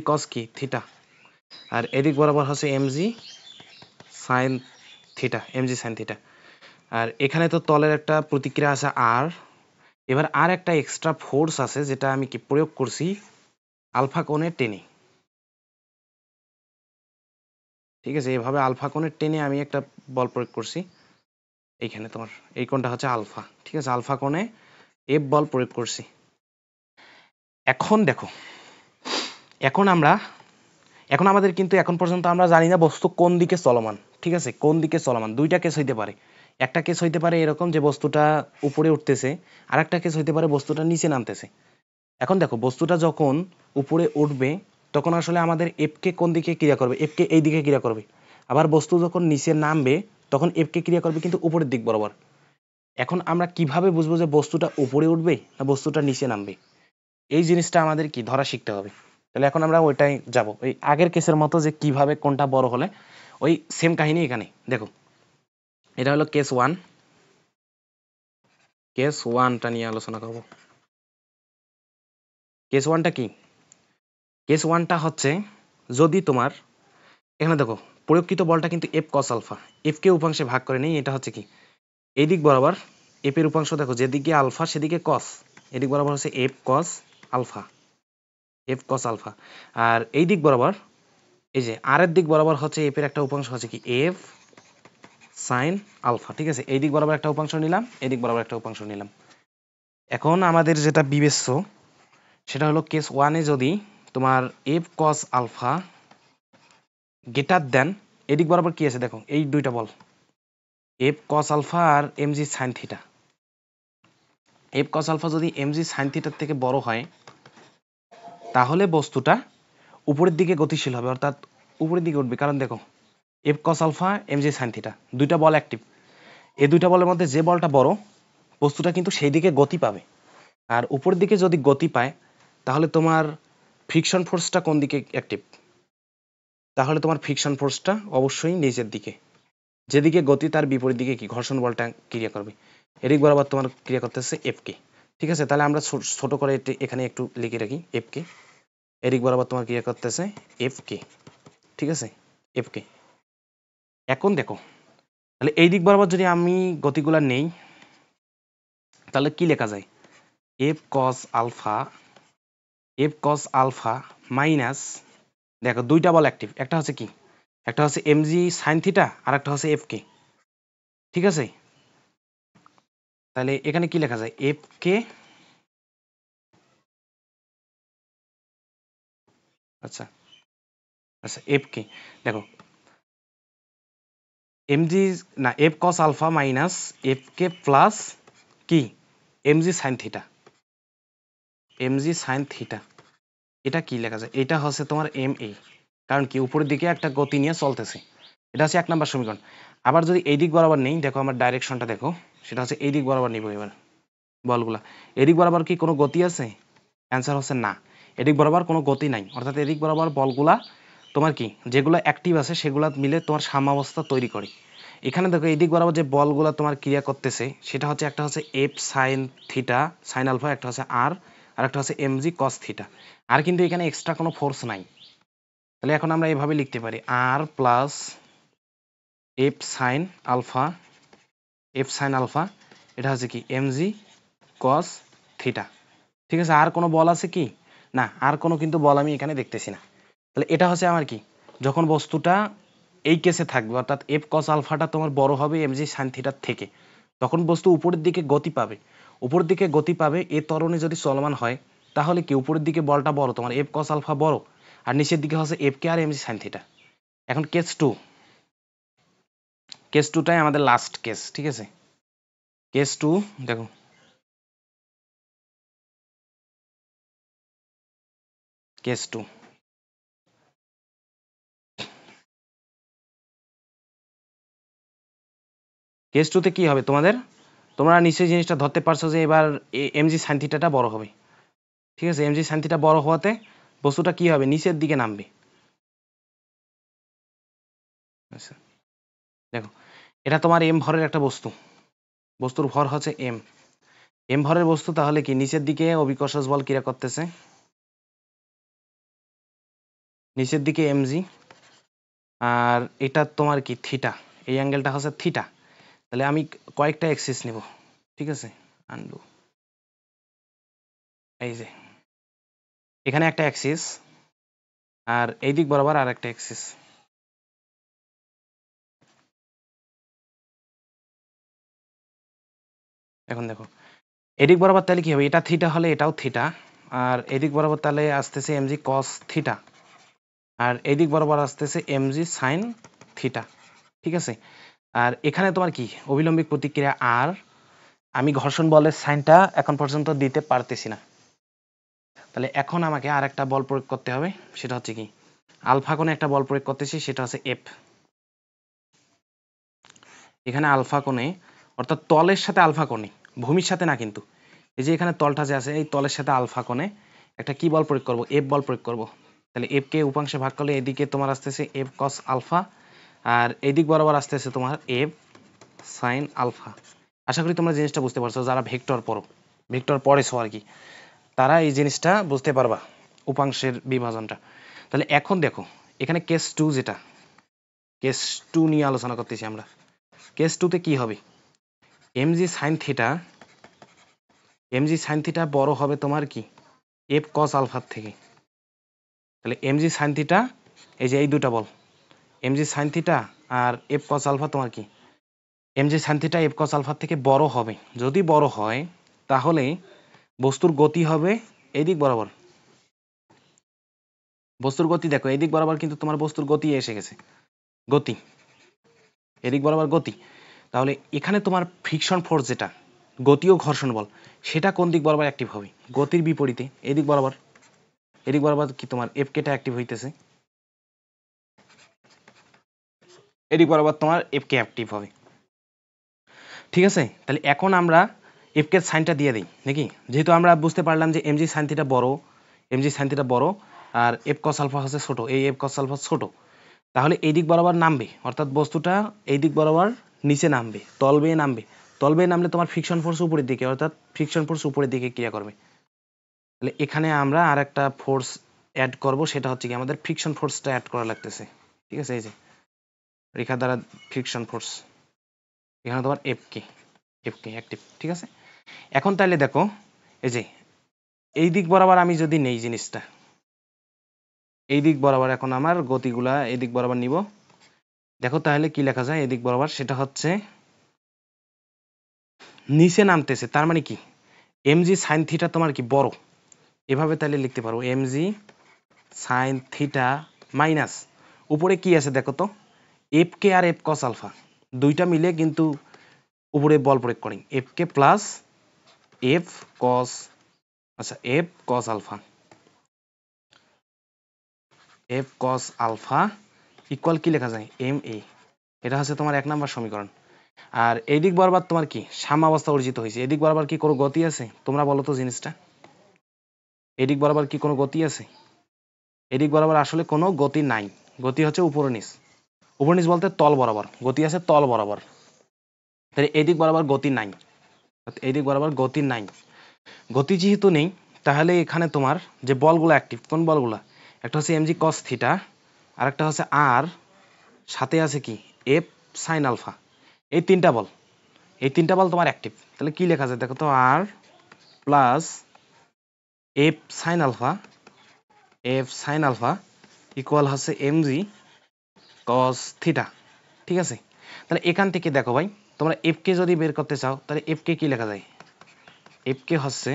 কস কি থিটা, আর এদিক বরাবর হচ্ছে এমজি সাইন থিটা। আর এখানে তো তলের একটা প্রতিক্রিয়া আছে আর, এবার আর একটা এক্সট্রা ফোর্স আছে যেটা আমি কি প্রয়োগ করছি আলফা কোণে টেনে, ঠিক আছে। এভাবে আলফা কোণে টেনে আমি একটা বল প্রয়োগ করছি এইখানে, তোমার এই কোণটা হচ্ছে আলফা, ঠিক আছে। আলফা কোণে এফ বল প্রয়োগ করছি। এখন দেখো, এখন আমাদের কিন্তু এখন পর্যন্ত আমরা জানি না বস্তু কোন দিকে চলমান, ঠিক আছে। কোন দিকে চলমান দুইটা কেস হইতে পারে, একটা কেস হইতে পারে এরকম যে বস্তুটা উপরে উঠতেছে, আর একটা কেস হইতে পারে বস্তুটা নিচে নামতেছে। এখন দেখো, বস্তুটা যখন উপরে উঠবে তখন আসলে আমাদের এফকে কোন দিকে ক্রিয়া করবে, এফকে এই দিকে ক্রিয়া করবে। আবার বস্তু যখন নিচে নামবে তখন এফকে ক্রিয়া করবে কিন্তু উপরের দিক বরাবর। এখন আমরা কিভাবে বুঝবো যে বস্তুটা উপরে উঠবে না বস্তুটা নিচে নামবে, এই জিনিসটা আমাদের কি ধরা শিখতে হবে। তাহলে এখন আমরা ওইটাই যাব, ওই আগের কেসের মতো যে কিভাবে কোনটা বড় হলে, ওই সেম কাহিনী এখানে দেখো। এটা হলো কেস ওয়ানটা নিয়ে আলোচনা করব। কেস ওয়ানটা কি? কেস ওয়ানটা হচ্ছে যদি তোমার, এখানে দেখো প্রয়োগকৃত বলটা কিন্তু এফ কস আলফা, এফ কে উপাংশে ভাগ করে নেই, এটা হচ্ছে কি এই দিক বরাবর এফ এর উপাংশ দেখো যেদিকে আলফা সেদিকে কস, এদিক বরাবর হচ্ছে এফ কস আলফা, আর এই দিক বরাবর এই যে আর এর দিক বরাবর হচ্ছে এফ এর একটা উপাংশ হচ্ছে কি এফ সাইন আলফা, ঠিক আছে। এই দিক বরাবর একটা উপাংশ নিলাম, এই দিক বরাবর একটা উপাংশ নিলাম। এখন আমাদের যেটা বিবেচ্য সেটা হলো কেস ওয়ানে যদি তোমার F cos alpha greater then, এদিক বরাবর কি আছে দেখো, এই দুইটা বল এফ কস আলফা আর MG sine theta. F cos alpha যদি এমজি সাইন থিটার থেকে বড় হয় তাহলে বস্তুটা উপরের দিকে গতিশীল হবে, অর্থাৎ উপরের দিকে উঠবে। কারণ দেখো F cos alpha mg sin theta, দুইটা বল অ্যাক্টিভ। এই দুইটা বলের মধ্যে যে বলটা বড়, বস্তুটা কিন্তু সেই দিকে গতি পাবে। আর উপরের দিকে যদি গতি পায়, তাহলে তোমার ফ্রিকশন ফোর্সটা কোন দিকে অ্যাক্টিভ? তাহলে তোমার ফ্রিকশন ফোর্সটা অবশ্যই নিচের দিকে। যেদিকে গতি তার বিপরীত দিকে কি ঘর্ষণ বলটা ক্রিয়া করবে। এদিক বরাবর তোমার ক্রিয়া করতেছে এফ কে। ঠিক আছে, তাহলে আমরা ছোট করে এখানে একটু লিখে রাখি এফ কে। এদিক বরাবর তোমার ক্রিয়া করতেছে এফ কে। ঠিক আছে, এফ কে। এখন দেখো, তাহলে এই দিক বরাবর যদি আমি গতিগুলা নেই, তাহলে কি লেখা যায়? এফ কস আলফা মাইনাস, দেখো দুইটা বল অ্যাক্টিভ, একটা হচ্ছে কি, একটা হচ্ছে এমজি সাইন থিটা আর একটা হচ্ছে এফ কে। ঠিক আছে, তাহলে এখানে কি লেখা যায়? এফ কে, আচ্ছা আচ্ছা এফ কে, দেখো এমজি না F cos alpha minus F K plus কি MG sine theta, MG sine theta. এটা কি লেখা যায়? এটা হচ্ছে তোমার এম এ, কারণ কি উপরের দিকে একটা গতি নিয়ে চলতেছে। এটা হচ্ছে 1 নম্বর সমীকরণ। আবার যদি এই দিক বরাবর নেই, দেখো আমার ডাইরেকশনটা দেখো, সেটা হচ্ছে এই দিক বরাবর নিব এবার বলগুলা। এদিক বরাবর কি কোনো গতি আছে? অ্যান্সার হচ্ছে না, এদিক বরাবর কোনো গতি নাই। অর্থাৎ এদিক বরাবর বলগুলা তোমার কি যেগুলো অ্যাক্টিভ আছে সেগুলা মিলে তোমার সাম্যাবস্থা তৈরি করে। এখানে দেখো এই দিক বরাবর যে বলগুলা তোমার ক্রিয়া করতেছে, সেটা হচ্ছে একটা হচ্ছে F sine theta sine alpha, একটা হচ্ছে আর একটা হচ্ছে এমজি কস থিটা। আর কিন্তু এখানে এক্সট্রা কোনো ফোর্স নাই। তাহলে এখন আমরা এভাবে লিখতে পারি R plus F sine alpha, এটা হচ্ছে কি এমজি কস থিটা। ঠিক আছে, আর কোনো বল আছে কি? না, আর কোনো কিন্তু বল আমি এখানে দেখতেছি না। তাহলে এটা হচ্ছে আমার কি, যখন বস্তুটা এই কেসে থাকবে, অর্থাৎ এফ কস আলফাটা তোমার বড় হবে এমজি সাইন থিটার থেকে, তখন বস্তু উপরের দিকে গতি পাবে। উপরের দিকে গতি পাবে এ ত্বরণে যদি চলমান হয়, তাহলে কি উপরের দিকে বলটা বড়, তোমার এফ কস আলফা বড়, আর নিচের দিকে হচ্ছে এফ কে আর এমজি সাইন থিটা। এখন কেস টুটাই আমাদের লাস্ট কেস। ঠিক আছে, কেস টু দেখো, কেস টু কেস টুতে কি হবে তোমাদের? তোমরা নিশ্চয়ই জিনিসটা ধরতে পারছো যে এবার এমজি সাইন থিটাটা বড় হবে। ঠিক আছে, এমজি সাইন থিটা বড় হওয়াতে বস্তুটা কি হবে, নিচের দিকে নামবে। আচ্ছা দেখো, এটা তোমার এম ভরের একটা বস্তু, বস্তুর ভর হচ্ছে এম ভরের বস্তু, তাহলে কি নিচের দিকে অভিকর্ষজ বল ক্রিয়া করতেছে, নিচের দিকে এমজি, আর এটা তোমার কি থিটা, এই অ্যাঙ্গেলটা হচ্ছে থিটা। তাহলে আমি কয়েকটা এক্সিস নিব। ঠিক আছে, আনডু, এই যে এখানে একটা অ্যাক্সিস, আর এই দিক বরাবর আর একটা অ্যাক্সিস। এখন দেখো এদিক বরাবর তাহলে কি হবে, এটা থিটা হলে এটাও থিটা, আর এদিক বরাবর তাহলে আসতেছে এমজি কস থিটা, আর এদিক বরাবর আসতেছে এমজি সাইন থিটা। ঠিক আছে, আর এখানে তোমার কি অবিলম্বিক প্রতিক্রিয়া আর, আমি ঘর্ষণ বলের সাইনটা এখন পর্যন্ত দিতে পারতেছি না। তাহলে এখন আমাকে আর একটা বল প্রয়োগ করতে হবে, সেটা হচ্ছে কি আলফা কোণে একটা বল প্রয়োগ করতেছি, সেটা হচ্ছে এফ। এখানে আলফা কোণে, অর্থাৎ তলের সাথে আলফা কোণে, ভূমির সাথে না কিন্তু, এই যে এখানে তলটা যে আছে এই তলের সাথে আলফা কোণে একটা কি বল প্রয়োগ করব, এফ বল প্রয়োগ করব। তাহলে এফ কে উপাংশে ভাগ করলে এদিকে তোমার আসতেছে এফ কস আলফা, আর এদিক বরাবর আসতেছে তোমার এফ সাইন আলফা। আশা করি তোমরা জিনিসটা বুঝতে পারছো, যারা ভেক্টর পড়ো, ভেক্টর পড়েছো আর কি, তারা এই জিনিসটা বুঝতে পারবা, উপাংশের বিভাজনটা। তাহলে এখন দেখো এখানে কেস টু, যেটা কেস টু নিয়ে আলোচনা করতেছি আমরা। কেস টুতে কি হবে, এমজি সাইন থিটা বড় হবে তোমার কি এফ কস আলফার থেকে। তাহলে এমজি সাইন থিটা, এই যে এই দুটা বল এমজি সাইন থিটা আর এফ কস আলফা, তোমার কি এমজি সাইন থিটা এফ কস আলফার থেকে বড় হবে। যদি বড় হয় তাহলে বস্তুর গতি হবে এই দিক বরাবর। বস্তুর গতি দেখো এই দিক বরাবর কিন্তু তোমার বস্তুর গতি এসে গেছে, গতি এদিক বরাবর গতি। তাহলে এখানে তোমার ফ্রিকশন ফোর্স যেটা গতি ও ঘর্ষণ বল, সেটা কোন দিক বরাবর অ্যাক্টিভ হবে, গতির বিপরীতে এদিক বরাবর। এদিক বরাবর কি তোমার এফ কেটা অ্যাক্টিভ হইতেছে, এদিক বরাবর তোমার এফ কে অ্যাক্টিভ হবে। ঠিক আছে, তাহলে এখন আমরা এফ কে সাইনটা দিয়ে দিই নাকি, যেহেতু আমরা বুঝতে পারলাম যে এমজি সাইন থিটা বড়, এমজি সাইন থিটা বড় আর এফ কস আলফা হচ্ছে ছোট, এই এফ কস আলফা ছোট, তাহলে এই দিক বরাবর নামবে, অর্থাৎ বস্তুটা এই দিক বরাবর নিচে নামবে, তল বেয়ে নামবে, তল বেয়ে নামলে তোমার ফ্রিকশন ফোর্স উপরের দিকে, অর্থাৎ ফ্রিকশন ফোর্স উপরের দিকে ক্রিয়া করবে। তাহলে এখানে আমরা আর একটা ফোর্স অ্যাড করব, সেটা হচ্ছে কি আমাদের ফ্রিকশন ফোর্সটা অ্যাড করা লাগতেছে। ঠিক আছে, এই যে রেখা দ্বারা ফ্রিকশন ফোর্স, এখানে তোমার এফ কে অ্যাক্টিভ। ঠিক আছে, এখন তাহলে দেখো এই যে এই দিক বরাবর আমি যদি নেই জিনিসটা, এই দিক বরাবর এখন আমার গতিগুলা এই দিক বরাবর নিব, দেখো তাহলে কি লেখা যায় এই দিক বরাবর, সেটা হচ্ছে নিচে নামতেছে, তার মানে কি এমজি সাইন থিটা তোমার কি বড়, এভাবে তাহলে লিখতে পারো এমজি সাইন থিটা মাইনাস উপরে কি আছে দেখো তো এফ কে আর এফ কস আলফা, দুইটা মিলে কিন্তু উপরে বল প্রয়োগ করি, F K plus F cos, আচ্ছা F cos alpha, F cos alpha equal কি লেখা যায় এম এ, এটা হচ্ছে তোমার 1 নম্বর সমীকরণ। আর এই দিক বরাবর তোমার কি সাম্যাবস্থা অর্জিত হয়েছে, এদিক বরাবর কি কোনো গতি আছে তোমরা বলো তো জিনিসটা, এদিক বরাবর কি কোনো গতি আছে, এদিক বরাবর আসলে কোনো গতি নাই, গতি হচ্ছে উপর নিচ, উপর নিচ বলতে তল বরাবর, গতি আছে তল বরাবর, তাহলে এদিক বরাবর গতি নাই, এদিক বরাবর গতি নাই, গতি যেহেতু নেই তাহলে এখানে তোমার যে বলগুলো অ্যাক্টিভ, কোন বলগুলা, একটা হচ্ছে এমজি কস থিটা, আর একটা হচ্ছে আর, সাথে আছে কি এফ সাইন আলফা, এই তিনটা বল, এই তিনটা বল তোমার অ্যাক্টিভ। তাহলে কি লেখা যায় দেখো তো R plus F sine alpha equal হচ্ছে এমজি কস থিটা। ঠিক আছে, তাহলে এখান থেকে দেখো ভাই তোমরা এফ কে যদি বের করতে চাও তাহলে এফ কে কি লেখা যায়, এফ কে হচ্ছে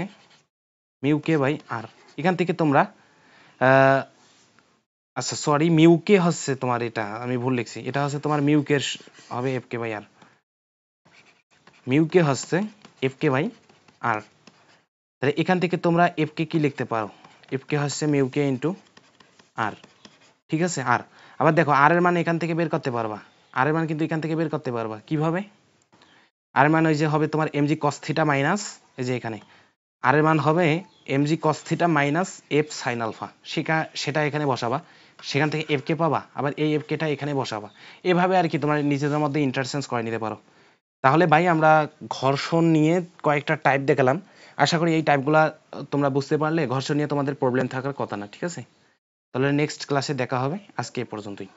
মিউ কে বাই আর, এখান থেকে তোমরা আচ্ছা সরি মিউ কে হচ্ছে তোমার, এটা আমি ভুল লিখছি, এটা হচ্ছে তোমার মিউ কে হবে F K by R, mu K হচ্ছে এফ কে বাই আর, তাহলে এখান থেকে তোমরা এফ কে কি লিখতে পারো, এফ কে হচ্ছে মিউ কে ইন্টু আর। ঠিক আছে, আর আবার দেখো আর এর মান এখান থেকে বের করতে পারবা, আর এর মান কিন্তু এখান থেকে বের করতে পারবা কিভাবে, আর এর মান ওই যে হবে তোমার এমজি কস থিটা মাইনাস, এই যে এখানে আর এর মান হবে M G cos theta minus F sine alpha, সেটা এখানে বসাবা, সেখান থেকে এফ কে পাবা, আবার এই এফ কেটা এখানে বসাবা, এভাবে আর কি তোমার নিজেদের মধ্যে ইন্টারচেঞ্জ করে নিতে পারো। তাহলে ভাই আমরা ঘর্ষণ নিয়ে কয়েকটা টাইপ দেখালাম, আশা করি এই টাইপগুলা তোমরা বুঝতে পারলে ঘর্ষণ নিয়ে তোমাদের প্রবলেম থাকার কথা না। ঠিক আছে, তাহলে নেক্সট ক্লাসে দেখা হবে, আজকে এ পর্যন্তই।